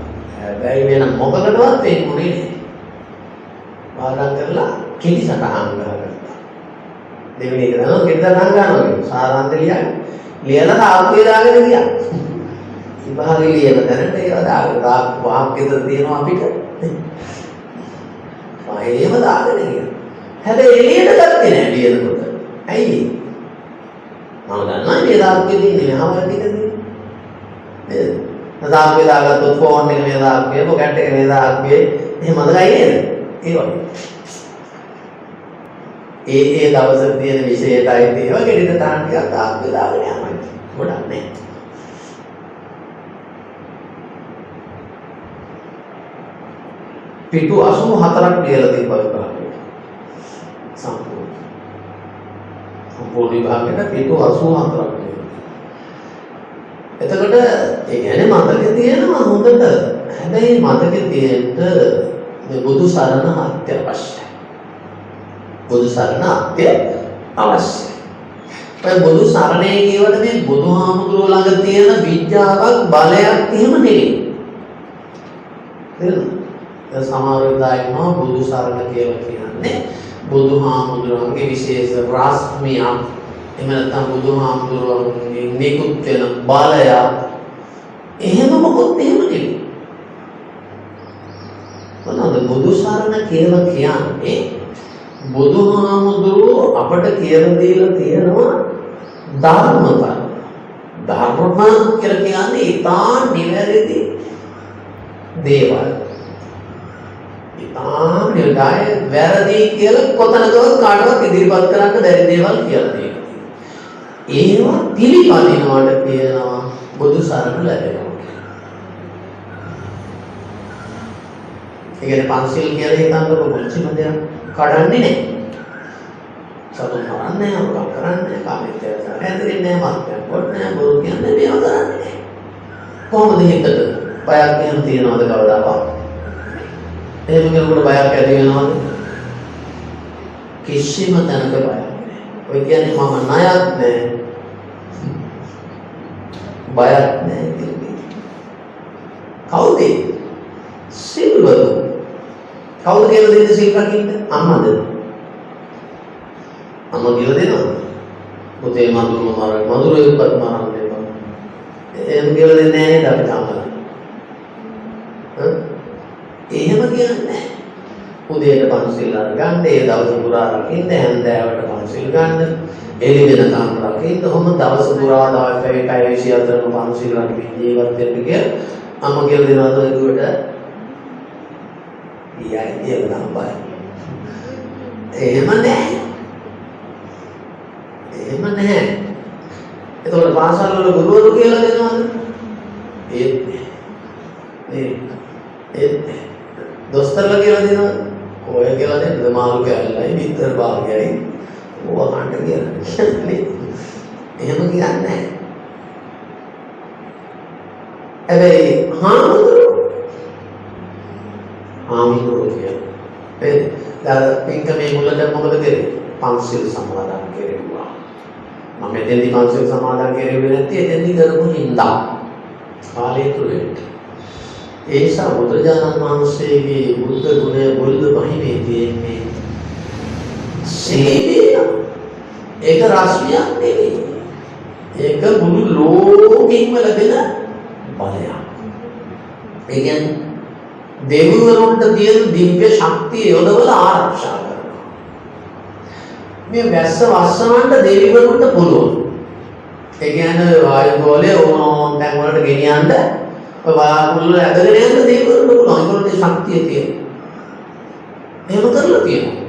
හැබැයි වෙන මොකකටවත් වෙන්නේ නැහැ. පාඩම් කරලා කෙටි සටහන් කරගත්තා. දෙවෙනි එක තමයි කෙටි සටහන් ගන්නවා. සාරාංශ ලියලා තාප්පේ දාගෙන ගියා. විභාගේ ලියන තැනට ඒවා දාගෙන වාක්‍යෙද තියෙනවා අපිට. එහෙම දාගෙන ගියා. හැබැයි එළියට ගත්තේ නැහැ ලියනකොට. ඇයි? මම දන්නවා මේ දාප්පේ දින්නේ මෙහාම ටිකදී. නේද? දාප්පේ දාගත්තොත් ෆෝන් එක මේ දාප්පේ, පොකට් එක මේ දාප්පේ. එහෙම මතකයි නේද? ඒ වගේ. ඒ දවසේ තියෙන විශේෂයයි තියෙනවා කෙලිට තාන් ටිකක් දාප්පේ දාගෙන යනවා. ගොඩක් නෑ. පිටු 84ක් ලියලා තිබ්බා විභාගයට. සම්පූර්ණ විභාගයට පිටු 84ක් ලියලා. එතකොට ඒ කියන්නේ මතකේ තියෙනවා හොඳට. හැබැයි මතකේ තියෙන්න මේ බුදු සරණ අත්‍යවශ්‍යයි. බුදු සරණ අත්‍යවශ්‍යයි. ඒ බුදු සරණේ කියවල මේ බුදුහාමුදුරුවෝ ළඟ තියෙන විද්‍යාවක් බලයක් එහෙම නෙවෙයි. නේද? ඒ සමහර වෙලාවට බුදු සරණ කියලා කියන්නේ බුදුහාමුදුරුවන්ගේ විශේෂ රාස්මියක්. එහෙම නැත්නම් බුදුහාමුදුරුවන්ගේ නිකුත් වෙන බලයක්. එහෙම මොකොත් එහෙම නෙවෙයි. මොනවාද බුදු සරණ කියලා කියන්නේ? බුදුහාමුදුරුවෝ අපට කියලා දීලා තියෙනවා ධර්මතා. ධර්ම කියලා කියන්නේ ඉතා නිවැරදි දේවල්. ඉතා නිවැරදි වැරදි කියලා කොතනකවත් කාටවත් ඉදිරිපත් කරන්න බැරි දේවල් කියලා තියෙනවා. ඒවා පිළිපදිනවට කියනවා බුදු සරණ ලැබෙනවා. ඒ කියන්නේ පන්සිල් කියලා හිතන්නකො මුල්චිම දෙයක් කඩන්නේ නැහැ. සතුන් මරන්නේ නැහැ, මොකක් කරන්නේ නැහැ, කාමීත්‍යය හැදෙන්නේ නැහැ, මත්පැන් බොන්නේ නැහැ, බොරු කියන්නේ මේව කරන්නේ නැහැ. කොහොමද හිතට බයක් එහෙම තියනවද කවදාවත්? එහෙම කෙනෙකුට බයක් ඇති වෙනවද? කිසිම තැනක බයක් නැහැ. ඔය කියන්නේ මම ණයක් නැහැ. බයක් නැහැ කියන්නේ. කවුද? සිල්වතු. කවුද කියලා දෙන්නේ සිල් රකින්න? අම්මද? අම්මා කියලා දෙනවා. පුතේ මధుරම මරයි. මధుරයක්වත් මරන්න දෙපා. එහෙම කියලා දෙන්නේ නැහැ නේද අපිට අම්මලා? එහෙම කියන්නේ නැහැ. උදේට පන්සිල් අරගන්න, ඒ දවස පුරා රකින්න, හැන්දෑවට පන්සිල් ගන්න, එළි වෙනකම් රකින්න, කොහොම දවස පුරා දවස් පැය 24ම පන්සිල් රකින්න ජීවත් වෙන්න කියලා අම්මා කියලා දෙනවද ඒකට? ඊයයි එවනම් බයි. එහෙම නැහැ. එහෙම නැහැ. එතකොට පාසල් වල ගුරුවරු කියලා දෙනවද? ඒත් දොස්තරලා කියලා දෙනවද? ඔය කියලා දෙන්නද මාළු කැල්ලයි විතර භාගයයි ඕවා කන්න කියලා. එහෙම කියන්නේ නැහැ. හැබැයි හාමුදුරුවෝ කියන්නේ දැන් පින්කමේ මුලට මොකද කරේ? පන්සිල් සමාදන් කෙරෙව්වා. මම එතෙන්දී පන්සිල් සමාදන් කෙරෙව්වේ නැති එතෙන්දී කරපු හින්දා කාලය තුලට. ඒ නිසා බුදුරජාණන් වහන්සේගේ බුද්ධ ගුණය බුද්ධ මහිමේ තියෙන්නේ සීලය. ඒක රාශියක් නෙවෙයි. ඒක මුළු ලෝකෙම ලැබෙන බලයක්. ඒ කියන්නේ දෙවිවරුන්ට තියෙන දිව්‍ය ශක්තිය යොදවලා ආරක්ෂා කරනවා. මේ වැස්ස වස්සවන්න දෙවිවරුන්ට පුළුවන්. ඒ කියන්නේ වායු ගෝලය ඕනෝන් තැන් වලට ගෙනියන්න ඔය බලාකුළු ඇදගෙන යන්න දෙවිවරුන්ට පුළුවන්. ඒකට ශක්තිය තියෙනවා. එහෙම කරලා තියෙනවා.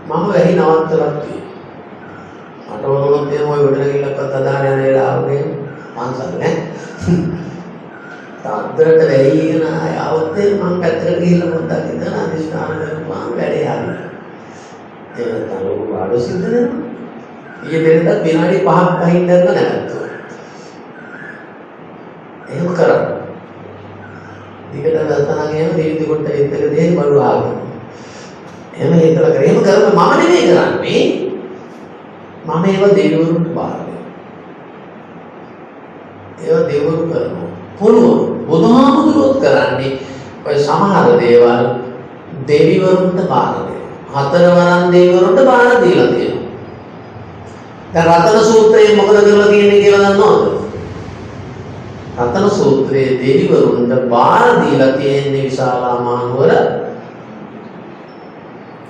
මම වෙහි නවත්තලා තියෙනවා. මට ඕනොත් එහෙම ඔය උඩට ගිහිල්ලක්වත් අදාහන යන වෙලාවක පන්සල් නෑ. තාත්තට වෙයිගෙන ආවොත් මම පැත්තකට ගිහිල්ලා පොඩ්ඩක් ඉඳලා අධිෂ්ඨාන කරපුවාම වැඩේ හරියි. ඒක තමයි වාඩු සිද්ධ වෙනවා. ඊයේ දෙන්නත් විනාඩි 5ක් අහින්න නැත්නම් කරන මම නෙමෙයි කරන්නේ. මම ඒව දෙවිවරුන්ට බාර දෙනවා. ඒව දෙවිවරු කරනවා. පුළුවන්. බුදුහාමුදුරුවෝ කරන්නේ ඔය සමහර දේවල් දෙවිවරුන්ට බාර දෙනවා. හතරවරන් දෙවිවරුන්ට බාර දීලා තියෙනවා. දැන් රතන සූත්‍රයේ මොකද කරලා තියෙන්නේ කියලා දන්නවද? රතන සූත්‍රයේ දෙවිවරුන්ට බාර දීලා තියෙන්නේ විශාලා මානුවර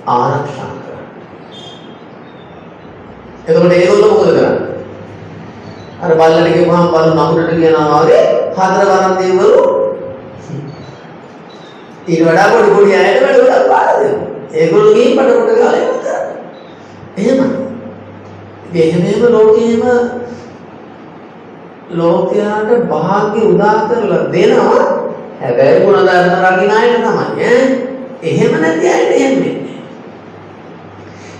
ආරක්ෂා කරන්න. එතකොට ඒගොල්ලෝ මොකද කරන්නේ? අර බල්ලට කියපුවාම බල්ල නමුරට කියනවා වගේ හතරවරන් දෙවිවරු ඊට වඩා පොඩි පොඩි අයට වැඩ ගොඩක් බාර දෙනවා. ඒගොල්ලෝ ගිහින් පට කොට ගාලා ඒක කරන්නේ. එහෙම. ඉතින් එහෙම ලෝකෙම ලෝකයාට භාග්‍ය උදා කරලා දෙනවා. හැබැයි ගුණ ධර්ම රකින්න අයට තමයි එහෙම නැති අයට එන්නේ.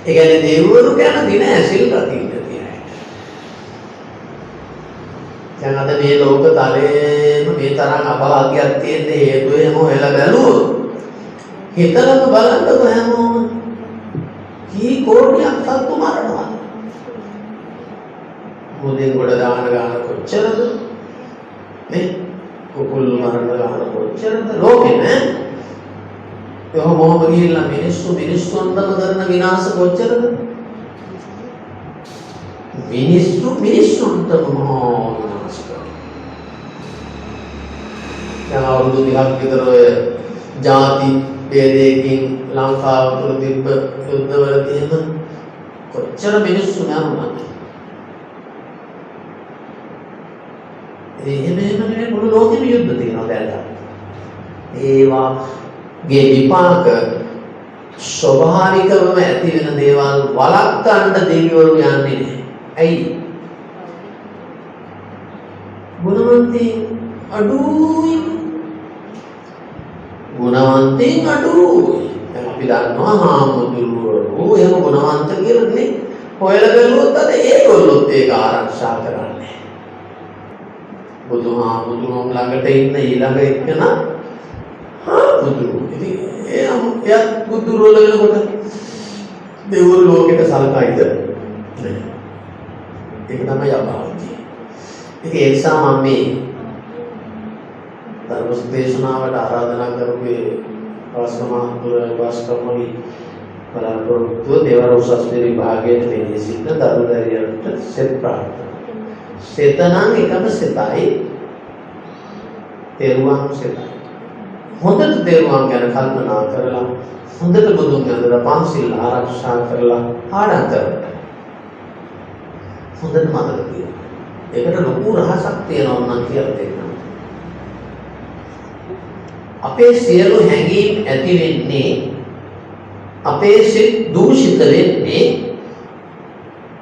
ඒ කියන්නේ දෙවිවරු කැමති නෑ සිල් රකින්න කියලා. දැන් අද මේ ලෝක තලයේම මේ තරම් අභාග්‍යයක් තියෙන හේතුව එහෙම හොයලා බැලුවොත් හිතලම බලන්නකො හැමෝම කී කෝටියක් සත්තු මරනවා. මුදින් ගොඩ දාන ගාන කොච්චරද? මේ කුකුල් මරන ගාන කොච්චරද ලෝකෙ නේ? එහෙනම් මොහොම ගිහිල්ලා මිනිස්සුන්ටම කරන විනාශ කොච්චරද? මිනිස්සුන්ටම මොහොම විනාශ කරනවා. දැන් අවුරුදු 2ක් විතර ඔය ජාති ભેදයකින් ලංකාව තුළ තිබ්බ යුද්ධවලදීම කොච්චර මිනිස්සු මරුණාද? එහෙම නෙමෙයි මුළු ලෝකෙම යුද්ධ තියෙනවා දැන්. ඒවාගේ විපාක ස්වභාවිකවම ඇති වෙන දේවල් වළක්වන්න දෙවිවරු යන්නේ නැහැ. ඇයි? ගුණවන්තයින් අඩුයි. ගුණවන්තයින් අඩුයි. දැන් අපි දන්නවා හාමුදුරුවෝ එහෙම ගුණවන්ත කියලා නේ. හොයලා බැලුවොත් අද ඒගොල්ලොත් ඒක ආරක්ෂා කරන්නේ. බුදුහාමුදුරුවෝ ළඟට ඉන්න ඊළඟ එක්කන හාමුදුරුවෝ. ඉතින් එයා බුදුරුවෝ වෙනකොට දෙවිවරු ලෝකෙට සලකයිද? නෑ. ඒක තමයි අභාව්‍ය. ඒ නිසා මම මේ ධර්ම දේශනාවට ආරාධනා කරුවේ වාස්කමහතුරාස්කමහි බලාපොරොත්තු දේවර උසස් විභාගයේ මේ සිට දරුදරියට සෙත් ප්‍රාර්ථනා. සෙතනම් එකම සෙතයි තේරුම් සෙතයි. හොඳට තේරුම් ගැන කල්පනා කරලා හොඳට බුදුන් වහන්සේලා පන්සිල් ආරක්ෂා කරලා ආඩම් කරන්න. හොඳට මතක තියාගන්න. ඒකට ලොකු රහසක් තියෙනවා නම් කියලා දෙන්නම්. අපේ සියලු හැඟීම් ඇති වෙන්නේ අපේ සිත් දූෂිත වෙන්නේ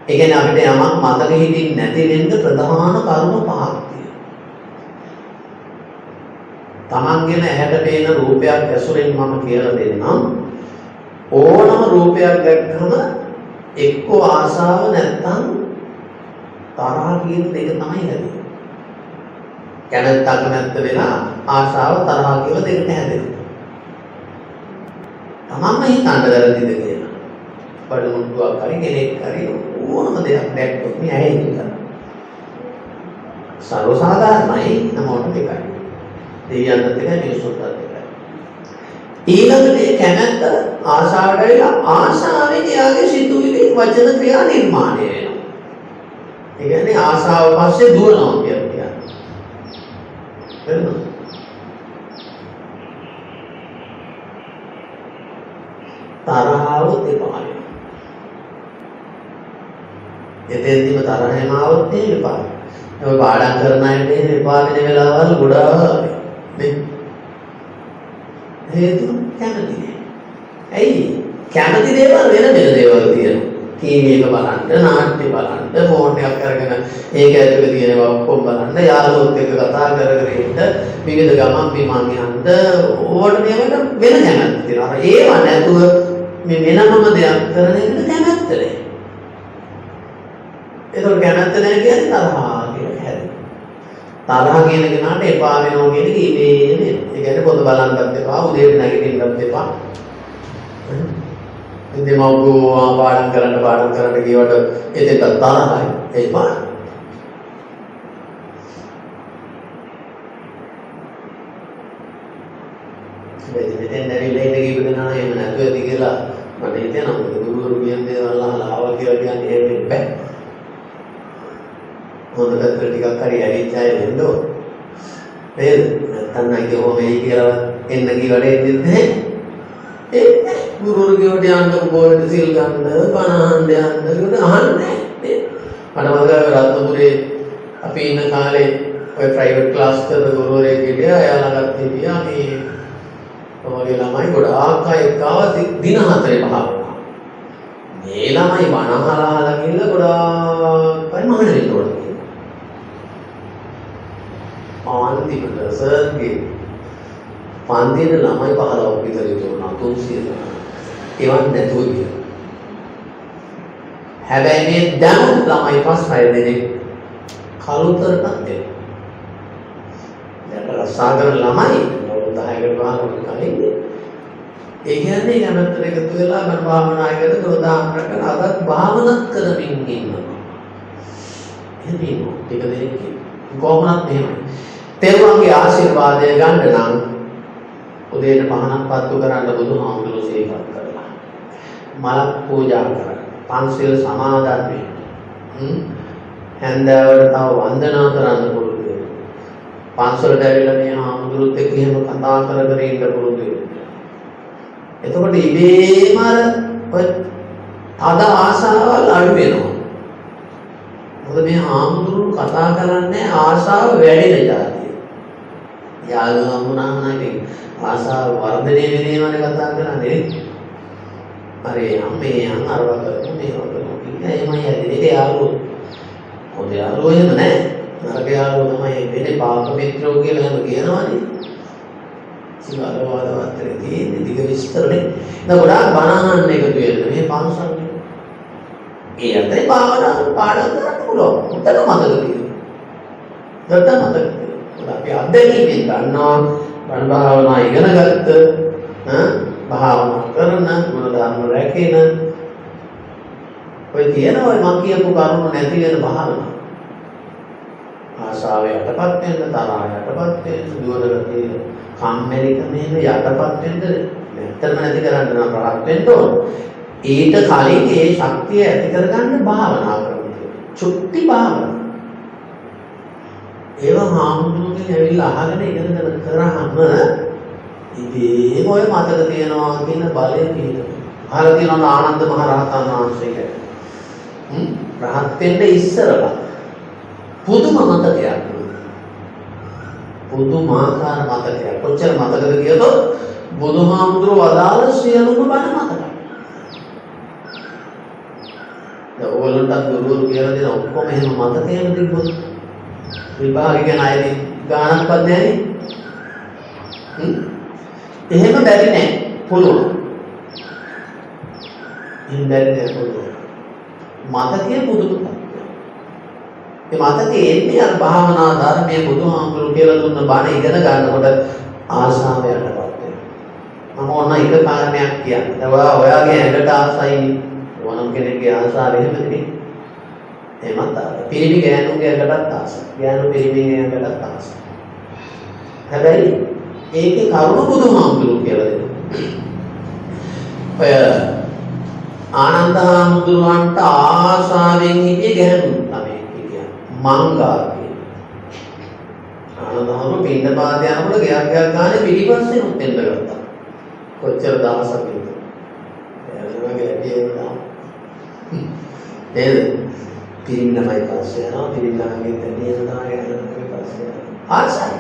ඒ කියන්නේ අපිට යමක් මතක හිටින් නැති වෙන්න ප්‍රධාන කරුණු පහක් තියෙනවා. තමන්ගෙන ඇහැට පේන රූපයක් ඇසුරෙන් මම කියලා දෙන්නම්. ඕනම රූපයක් දැක්කම එක්ක ආසාව නැත්තම් තරහ කියන දෙක තමයි හැදෙන්නේ. කැමැත්ත නැත්ත වෙලා ආසාව තරහ කියලා දෙකට හැදෙනවා. තමන්ම හිතන්න වැරදිද කියලා. බඩමුට්ටුවක් හරි කෙනෙක් හරි ඕනම දෙයක් දැක්කොත් මේ ඇයි කියලා. සර්ව සාධාරණයි නමෝට එකයි. දෙයයන්ට එකයි මිනිස්සුන්ට එකයි. ඊළඟට මේ කැමැත්ත ආසාවට වෙලා ආසාවෙන් යාගේ සිතුවිලි වචන ක්‍රියා නිර්මාණය වෙනවා. ඒ කියන්නේ ආසාව පස්සේ දුවනවා කියන්නේ. හරිද? තරහව දෙපාරයි. එතෙන්දිම තරහෙම આવොත් එපා. ඔය පාඩම් කරන අයට එපා වෙන වෙලාවල් ගොඩාක් නේ. හේතුව කැමති නෑ. ඇයි? කැමති දේවල් වෙන දේවල් තියෙනවා. ටීවී එක බලන්න, නාට්‍ය බලන්න, ෆෝන් එකක් අරගෙන ඒක ඇතුලේ තියෙනවා ඔක්කොම බලන්න, යාළුවොත් එක්ක කතා කර කර ඉන්න, විවිධ ගමන් බිමන් යන්න ඕවට මේවට වෙන කැමැත්ත තියෙනවා. ඒව නැතුව මේ වෙනම දෙයක් කරන එකට කැමැත්ත නැහැ. ඒක කැමැත්ත නැහැ කියන්නේ තරහා කියලා හැදෙනවා. තරහා කියන කෙනාට එපා වෙනවා කියන එක ඉබේම එනවා. ඒ කියන්නේ පොත බලන්නත් එපා, උදේට නැගිටින්නත් එපා. ඉතින් මම පාඩම් කරන්න කියවට එතෙන්ට තරහයි. ඒ පාඩම්. මෙතෙන් ඇවිල්ලා ඉන්න කීප දෙනා එහෙම නැතුව ඇති කියලා මට හිතෙනවා. ගුරුවරු කියන දේවල් අහලා ආවා කියලා කියන්නේ එහෙම වෙන්න බෑ. හොඳ පැත්තට ටිකක් හරි ඇවිත් ආයෙ වෙන්න ඕන. නේද? නැත්තම් නම් කොහොම වෙයි කියලා එන්න කීවට එන්නේ නැහැ. ඒ ගුරුවරු කියවට යන්න බෝල්ට සිල් ගන්න බණ අහන්න යන්න අහන්නේ නේද? මට මතකයි රත්නපුරේ අපි ඉන්න කාලේ ඔය ප්‍රයිවට් ක්ලාස් කරන ගුරුවරයෙක් හිටියා. එයා ළඟත් හිටියා මේ ඔයගේ ළමයි ගොඩාක් අය එක්කව දින 4 භාවනා. මේ ළමයි බණ අහලා ගිහලා ගොඩාක් අය මහාන වෙන්න ඕන. ආන්තිමට සර්ගේ පන්තියේ ළමයි 15ක් විතර ඉන්නවා 300. ඒවත් නැතුව ගියා. හැබැයි මේ දැනුත් ළමයි 5-6 දෙනෙක් කලුතරටත් එනවා. දැන් රසාගර ළමයි 10කට වහකට කලින් ඒ කියන්නේ යමතර එකතු වෙලා මම භාවනා කරද්දී උදාහරණයක් අදත් භාවනාත් කරමින් ඉන්නවා. එහෙනම් ටික දෙනෙක් කොහොමවත් මෙහෙමයි. තෙරුවන්ගේ ආශිර්වාදය ගන්න නම් උදේට පහනක් පත්තු කරන්න බුදුහාමුදුරුවෝ සේවයක් කරලා. මලක් පූජා කරන්න. පන්සිල් සමාදන් වෙන්න. හැන්දෑවට තව වන්දනා කරන්න පුරුදු වෙන්න. පන්සලට ඇවිල්ලා මේ හාමුදුරුවොත් එක්ක එහෙම කතා කර කර ඉන්න පුරුදු වෙන්න. එතකොට ඉබේම අර ඔය තද ආසාවල් අඩු වෙනවා. මොකද මේ හාමුදුරුවෝ කතා කරන්නේ ආසාව වැඩින જાතිය. යාළුවා වුණාම නම් ආසාව වර්ධනය වෙනේමනේ කතා කරන්නේ. හරි අම්මේ අරව කරමු මේවා කරමු කියන්නේ එමය ඇදෙන්නේ යාළුවෝ. හොඳ යාළුවෝ එහෙම නැහැ. නරක යාළුවෝ තමයි වෙන්නේ පාප මිත්‍රෝ කියලා එහෙම කියනවනේ. සිංහල වාදවත්තරේ තියෙන්නේ දිග විස්තරනේ. දැන් ගොඩාක් බණ අහන්න එකතු වෙන්න මේ පන්සල්. ඒ අතරේ භාවනා පාඩම් කරන්න පුළුවන්. උත්තර මතක තියෙනවා. අපි අත්දැකීමෙන් ගන්නවා බණ භාවනා ඉගෙන ගත්ත භාවනා කරන ගුණ ධර්ම රැකෙන ඔය තියෙනවා මම කියපු කරුණු නැති වෙන භාවනා. ආශාව යටපත් වෙන්න, තරහ යටපත් වෙන්න, දුවදගතිය කම්මැලිකමෙන් යටපත් වෙන්න නැත්තරම නැති කරන්න නම් රහත් වෙන්න ඕන. ඊට කලින් ඒ ශක්තිය ඇති කරගන්න භාවනා කරනවා. චුට්ටි භාවනා. ඒවා හාමුදුරුවෝගෙන් ඇවිල්ලා අහගෙන ඉගෙන කරාම ඉතින් ඔය මතක තියනවා කියන බලය තියෙනවා. අහලා තියෙනවා ආනන්ද මහ රහතන් වහන්සේගේ. රහත් වෙන්න ඉස්සරලා පුදුම මතකයක්. පුදුමාකාර මතකයක්. කොච්චර මතකද කියතොත් බුදුහාමුදුරුවෝ වදාළ සියලුම බණ මතකයි. ඔයගොල්ලන්ට ගුරුවරු කියලා දෙන ඔක්කොම එහෙම මතකයෙන් තිබ්බොත් විභාග ගැන අයදී ගානක්වත් නැහැ නේ. එහෙම බැරි නෑ පුළුවන්. එහෙම බැරි නෑ පුළුවන්. මතකයේ පුදුම. ඒ මතකයේ එන්නේ අර භාවනා ධර්මයේ බුදුහාමුදුරු කියලා දුන්න බණ ඉගෙන ගන්නකොට ආසාව යටපත් වෙනවා. මම ඕන එක කාරණයක් කියන්නවා. ඔයාගේ ඇඟට ආසයි ඕනම් කෙනෙක්ගේ ආසාව එහෙම නෙමෙයි. එහෙමත් පිරිමි ගෑනුගේ ඇඟටත් ආසයි. ගෑනු පිරිමිගේ ඇඟටත් ආසයි. හැබැයි ඒකේ කරුණ බුදුහාමුදුරු කියලා දෙනවා. ඔය ආනන්ද හාමුදුරුවන්ට ආසාවෙන් හිටිය ගෑනු ළමයි කියන්නේ මංගා කියන. ආනන්ද හාමුදුරුවෝ පින්නපාත යනකොට ගයක් ගානේ පිටිපස්සේ උත් එන්න ගත්තා. කොච්චර දවසක් ඉන්නද? එයාගේ ඇටේ නේද? පිරින්නමයි පස්සේ යනවා. පිරින්නමගේ තනියම තමයි යනවා පස්සේ යනවා. ආසයි.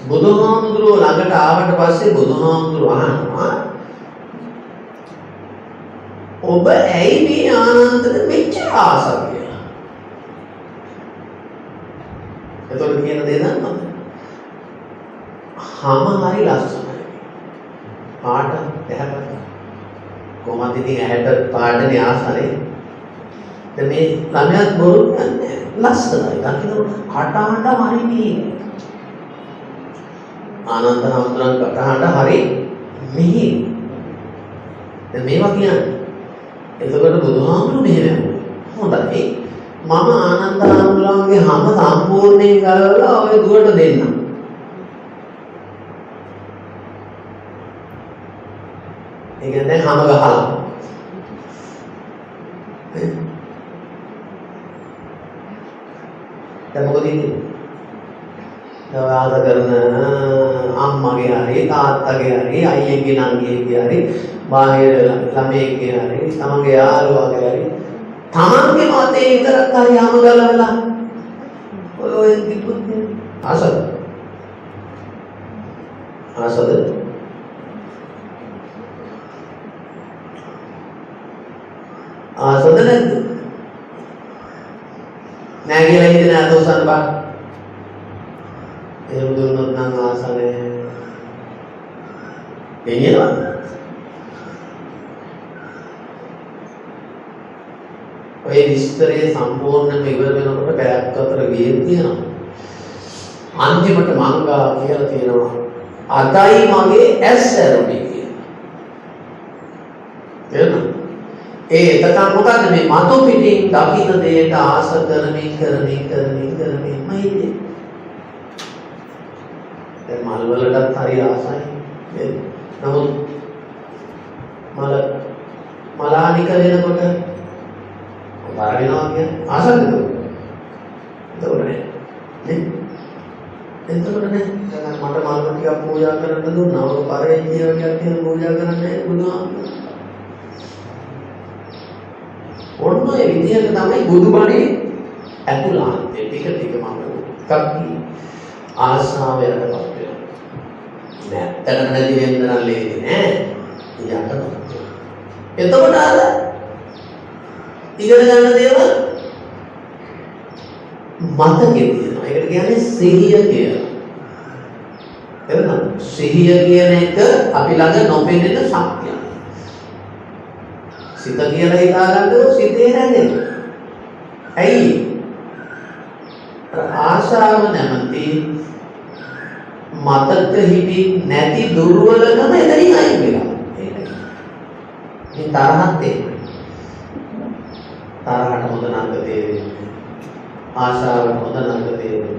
බුදුහාමුදුරුවෝ ළඟට ආවට පස්සේ බුදුහාමුදුරුවෝ අහනවා ඔබ ඇයි මේ ආනන්දට මෙච්චර ආසයි කියලා. එතකොට කියන දේ දන්නවද? හැම හරි ලස්සනයි. පාට දැහැපත්. කොහොමද ඉතින් ඇහැට පාටනේ ආසනේ. දැන් මේ ළමයාත් බොරු කියන්නේ ලස්සනයි. දකින්නකොට කටහඬ හරි මේ ආනන්ද හාමුදුරන් කටහඬ හරි මිහි. දැන් මේවා කියන්නේ. එතකොට බුදුහාමුදුරු මෙහෙම හොඳයි. මම ආනන්ද හාමුදුරුවන්ගේ හැම සම්පූර්ණයෙන් ගලවලා ඔය දුවට දෙන්නම්. ඒ කියන්නේ හැම ගහලා. දැන් මොකද ඉන්නේ? දවල් කරන අම්මගේ හරි තාත්තගේ හරි අයියගේ නංගිගේ හරි බාහිර ළමයෙක්ගේ හරි තමන්ගේ යාළුවාගේ හරි තමන්ගේ මතේ විතරක් හරි යම ගලවලා ඔය කිව්වොත් ආසද නැද්ද නෑ කියලා හිතන අතෝසන් බා එහෙම දුන්නොත් නම් ආසනේ එනියනවා ඔය විස්තරයේ සම්පූර්ණයෙන්ම ඉවර වෙනකොට පැයක් අතර ගියේ තියෙනවා අන්තිමට මංගා කියලා තියෙනවා අතයි මගේ ඇස් ඇරුණේ කියලා එහෙනම් එතකන් මොකද්ද මේ මතු පිටින් දකින්න දෙයට ආස කරමින් මයිනේ දැන් මල් වලටත් හරි ආසයි නමුත් මලානික වෙනකොට වරගෙනවා කියන්නේ ආසද එතකොට නේ එතකොට නේ දැන් මට මල් ටිකක් පූජා කරන්න දුන්නා ඔය පරේන්තිය වගේ තියෙන පූජා කරන්නේ බුදුහාමුදුරුවෝ ඔන්න ඔය විදිහට තමයි බුදුබණේ ඇතුළාන්තේ ටික මම කප්පි ආසාව යනපත් වෙනවා. නැත්තට නැති වෙන්න නම් ලේසි නෑ. යන්නපත්. එතකොට අර ඉගෙන ගන්න දේවල් මතකෙ තියෙනවා. ඒකට කියන්නේ සිහිය කියලා. එහෙනම් සිහිය කියන එක අපි ළඟ නොපෙනෙන ශක්තියක්. සිත කියලා හිතාගන්නකො සිතේ නැදෙනවා. ඇයි? ආශාව නැමැති මතක හිටින් නැති දුර්වලකම එතනින් අයින් වෙනවා. ඒකයි. මේ තරහත් එන්නේ. තරහට හොඳ නංග තේරෙන්නේ. ආශාවට හොඳ නංග තේරෙන්නේ.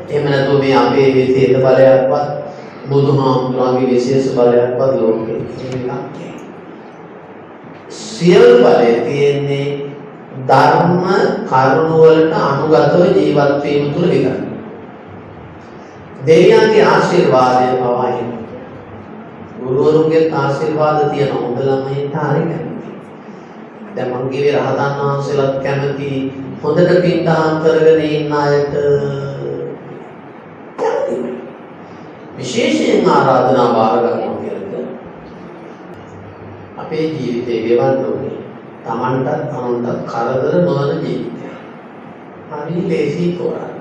එහෙම නැත්නම් මේ අපේ විශේෂ බලයක්වත් බුදුහාමුදුරන්ගේ විශේෂ බලයක්වත් ලෝකේ නැහැ. සියලු බලය තියෙන්නේ ධර්ම කරුණ වලට අනුගතව ජීවත් වීම තුළ විතරයි. දෙවියන්ගේ ආශිර්වාදය පවයි. ගුරුවරුන්ගේ ආශිර්වාද තියෙන හොඳ ළමයින්ට හරි කැමති. දැන් මං කිව්වේ රහතන් වහන්සේලාත් කැමති හොඳට පින්දහම් කරගෙන ඉන්න අයට කැමති. විශේෂයෙන් ආරාධනා බාර ගන්නවා කියන්නේ අපේ ජීවිතේ ගෙවන්න ඕනේ. Tamanටත් අනුන්ටත් කරදර නොවන ජීවිතයක්. හරි ලේසි තෝරන්න.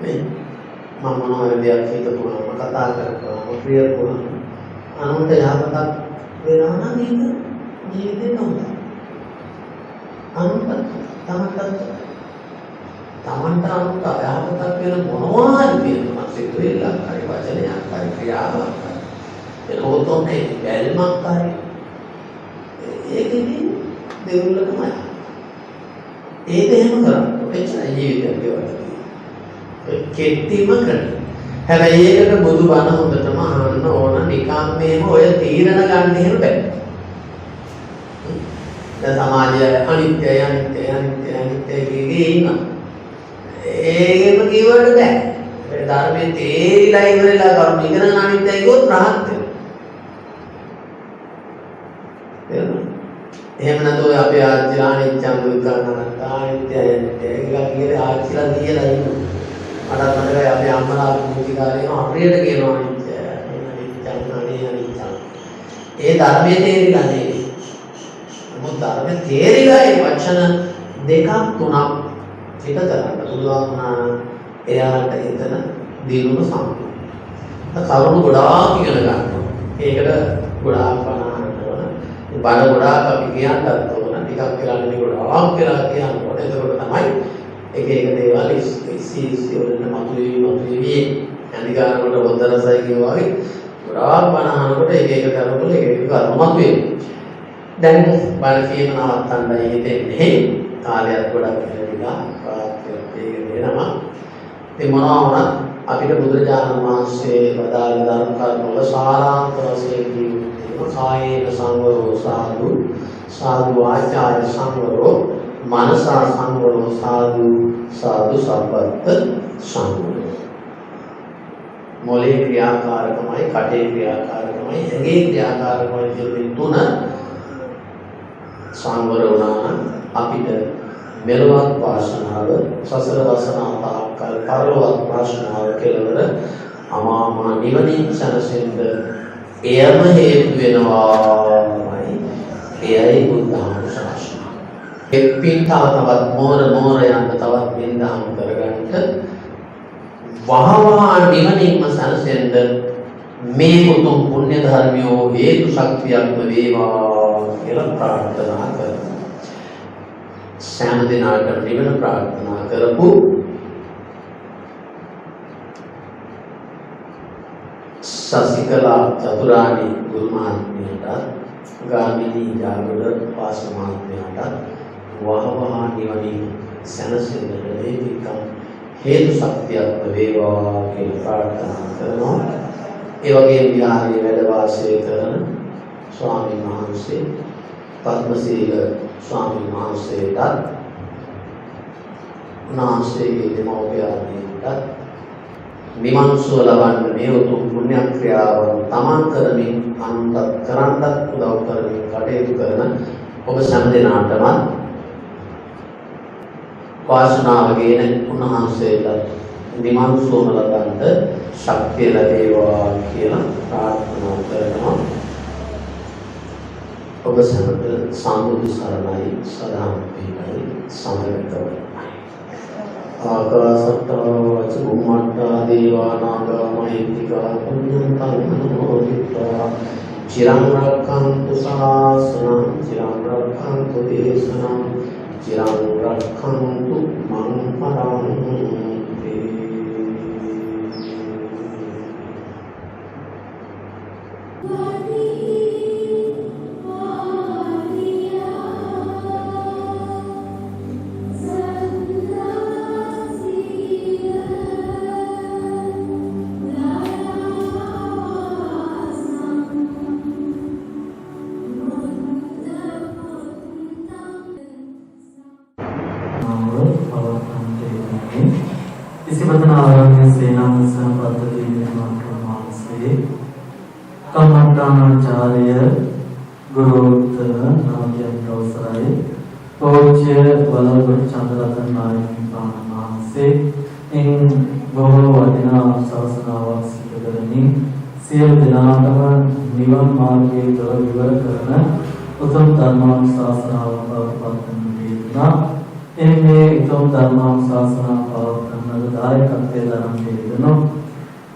මේ මම මොනවා දෙයක් හිතපුවාම කතා කරපුවාම ක්‍රියාපුවාම අනුන්ට යහපතක් වෙනවා නම් ඒක ජීවිතේ නෝන. අනුන්ට තමන්ට අනුන්ට යහපතක් වෙන මොනවා හරි කියනවා සිතුවිල්ලක් හරි වචනයක් හරි ක්‍රියාවක් හරි එතකොට ඔන්නේ බැල්මක් හරි ඒකෙදි දෙවුල්ලකමයි. ඒක එහෙම කරන්නේ එච්චර ජීවිතයක් ගෙවන්න. කෙටිම කරන. හැබැයි ඒකට බුදුබණ හොඳටම අහන්න ඕන නිකම් මේම ඔය තීරණ ගන්න එහෙම බෑ. දැන් සමාජය අනිත්‍ය කියේ ඉන්නවා. ඒකම කිව්වට බෑ. ඒ ධර්මයේ තේරිලා ඉවරලා කරුණ ඉගෙන ගන්න අනිත්‍යයි කිව්වොත් රහත් වෙනවා. එහෙම නැත්නම් අපේ ආච්චිලා අනිත්‍යම් දුක්ඛ අනිත්‍යයි කියලා කියන්නේ ආච්චිලා කියලා ඉන්නවා. මට මතකයි අපේ අම්මලා පුංචි කාලේ අප්‍රියට කියනවා අනිත්‍යම්. ඒ ධර්මයේ තේරිලා නෙවෙයි. මොකද ධර්මයේ තේරිලා ඒ වචන දෙකක් තුනක් හිත කරන්න පුළුවන් වුණා එයාට එතන දිනුම සම්පූර්ණ. කරුණු ගොඩාක් ඉගෙන ගන්නවා. ඒකට ගොඩාක් බණ ගොඩාක් අපි කියන්නත් ඕන. ටිකක් කියලා නෙවෙයි ගොඩාක් කියලා කියන්න ඕන. එතකොට තමයි එක දේවල් ඉස්සි වලට මතුවේවි අනිකාරකට හොඳ රසයි කියනවා වගේ ගොඩාක් බණ අහනකොට එක කරුණු එක කරුණක් වේ. දැන් බල කියන නවත්තන්නයි හිතෙන්නේ. කාලයක් ගොඩක් ඉඳලා රාත්‍රියක් වේගෙන එනවා. ඒ මොනවා වුණත් අපිට බුදුරජාණන් වහන්සේ වදාළ ධර්ම කරුණු වල සාරාංශ වශයෙන් කියනවා කායේන සංවරෝ සාදු සාදු ආචාර්ය සංවරෝ මනසා සංවරෝ සාදු සාදු සම්පත්ත සංවරෝ. මොලේ ක්‍රියාකාරකමයි කටේ ක්‍රියාකාරකමයි ඇඟේ ක්‍රියාකාරකමයි කියන තුන සංවර වුණා නම් අපිට මෙලොවක් වාසනාව සසර වසනාවකල් පරලොවක් වාසනාව කෙලවර අමාමහ නිවනින් සැනසෙන්න එයම හේතු වෙනවායි. එයයි බුද්ධාන ශාසනය. එක්පින් තවත් මෝර යන්න තවත් බින්දාම් කරගන්න වහවහා නිවනින්ම සැනසෙන්න මේ උතුම් පුණ්‍ය ධර්මියෝ හේතු ශක්තියක්ම වේවා කියලා ප්‍රාර්ථනා කරමු. සෑම දිනකට නිවන ප්‍රාර්ථනා කරපු සසිකලා චතුරාණි ගුරු මහත්මියට ගාමිණී ජාගර පාස මහත්මියට වහවහා නිවනින් සැනසෙන්න දෙවිකම් හේතු ශක්තියක්ම වේවා කියලා ප්‍රාර්ථනා කරනවා. ඒ වගේම විහාරයේ වැඩ වාසය කරන ස්වාමීන් වහන්සේ පද්මසීල ස්වාමීන් වහන්සේට උන්වහන්සේගේ දෙමව්පියන්ට නිවන් සුව ලබන්න මේ උතුම් පුණ්‍ය ක්‍රියාවන් තමන් කරමින් අනුන්ට කරන්නත් උදව් කරමින් කටයුතු කරන ඔබ සෑම දිනකටම වාසනාව ගෙන උන්වහන්සේට නිවන් සුව ලබන්න ශක්තිය ලැබේවා කියලා ප්‍රාර්ථනා කරනවා. ඔබ සැමට සම්බුදු සරණයි සදාම් පිහිටයි සමරකවයි. ආකාසට්ටා චුම්මට්ටා දේවා නාග මහිත්‍තිකා පුඤ්ඤන්තං අනුමෝදිත්වා චිරං රක්ඛන්තු ශාසනං චිරං රක්ඛන්තු දේශනං චිරං රක්ඛන්තු මං පරං. කම්මඨානාචාර්ය ගුරුතර නාමයන් අවසරයි පූජ්‍ය වලවඩ චන්ද්‍රරතන නායක වහන්සේ එන් බොහෝ වටිනා ශාසනාවක් සිදු කරමින් සියලු දෙනාටම නිවන් මාර්ගයේ තොර විවර කරන උතුම් ධර්මානුශාසනාව පවත්වන වේදනා එන්නේ උතුම් ධර්මානුශාසනාව පවත්වන දායකත්වයේ දරන වේදනා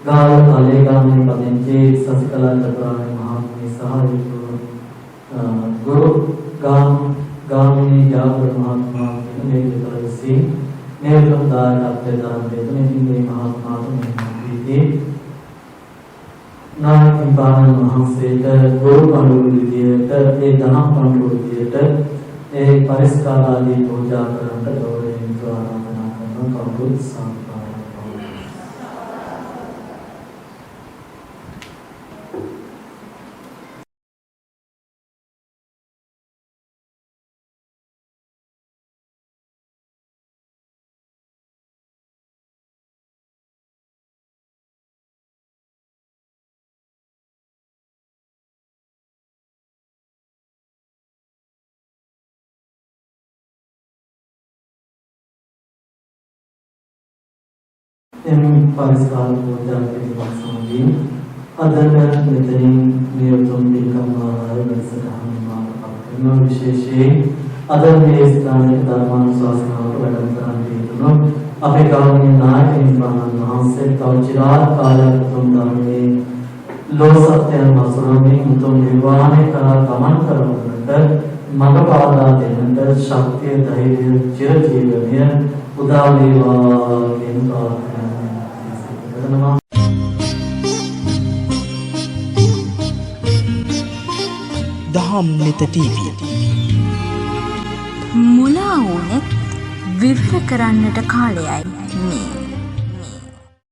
ගාල කලේගාමී පදිංචි සසිකලා චතුරාණි මහත්මිය සහ ගුරු ගාමිණී ජාගර මහත්මයා මේ දෙතර විසින් නේතුම් දායකත්වයේ දරන වේදනා මේ මහත්මයාට මෙහි නායක පාන මහන්සේට ගුරු පඬුරු විදියට ඒ දහම් පඬුරු විදියට ඒ පරිස්කාරාදී පූජා කරන්නට ගෞරවයෙන් ආරාධනා කරන කවුරුත් එම් පරිස්කාර පූජා කිරීමක් සමගින් අදට මෙතනින් නියුතුම් පින්කම් ආරාධනා වැඩසටහන මාතෘකාවක් කරන විශේෂයෙන් අද මේ ස්ථානයේ ධර්මානුශාසනාවට වැඩම කරන්න යෙදුණු අපේ ගෞරවනීය නායකයන් වහන්සේ තව චිරාත් කාලයක් උතුම් ධර්මයේ ලෝසත්‍යයන් වසරමින් උතුම් නිර්වාණය කරා ගමන් කරවන්නට මඟ පාදා දෙන්නට ශක්තිය ධෛර්යය චිරජීවනය උදා වේවා කියන ප්‍රාර්ථනාව කරනවා. දහම් නෙත TV. මුලා වුනෙත් විවර කරන්නට කාලයයි මේ.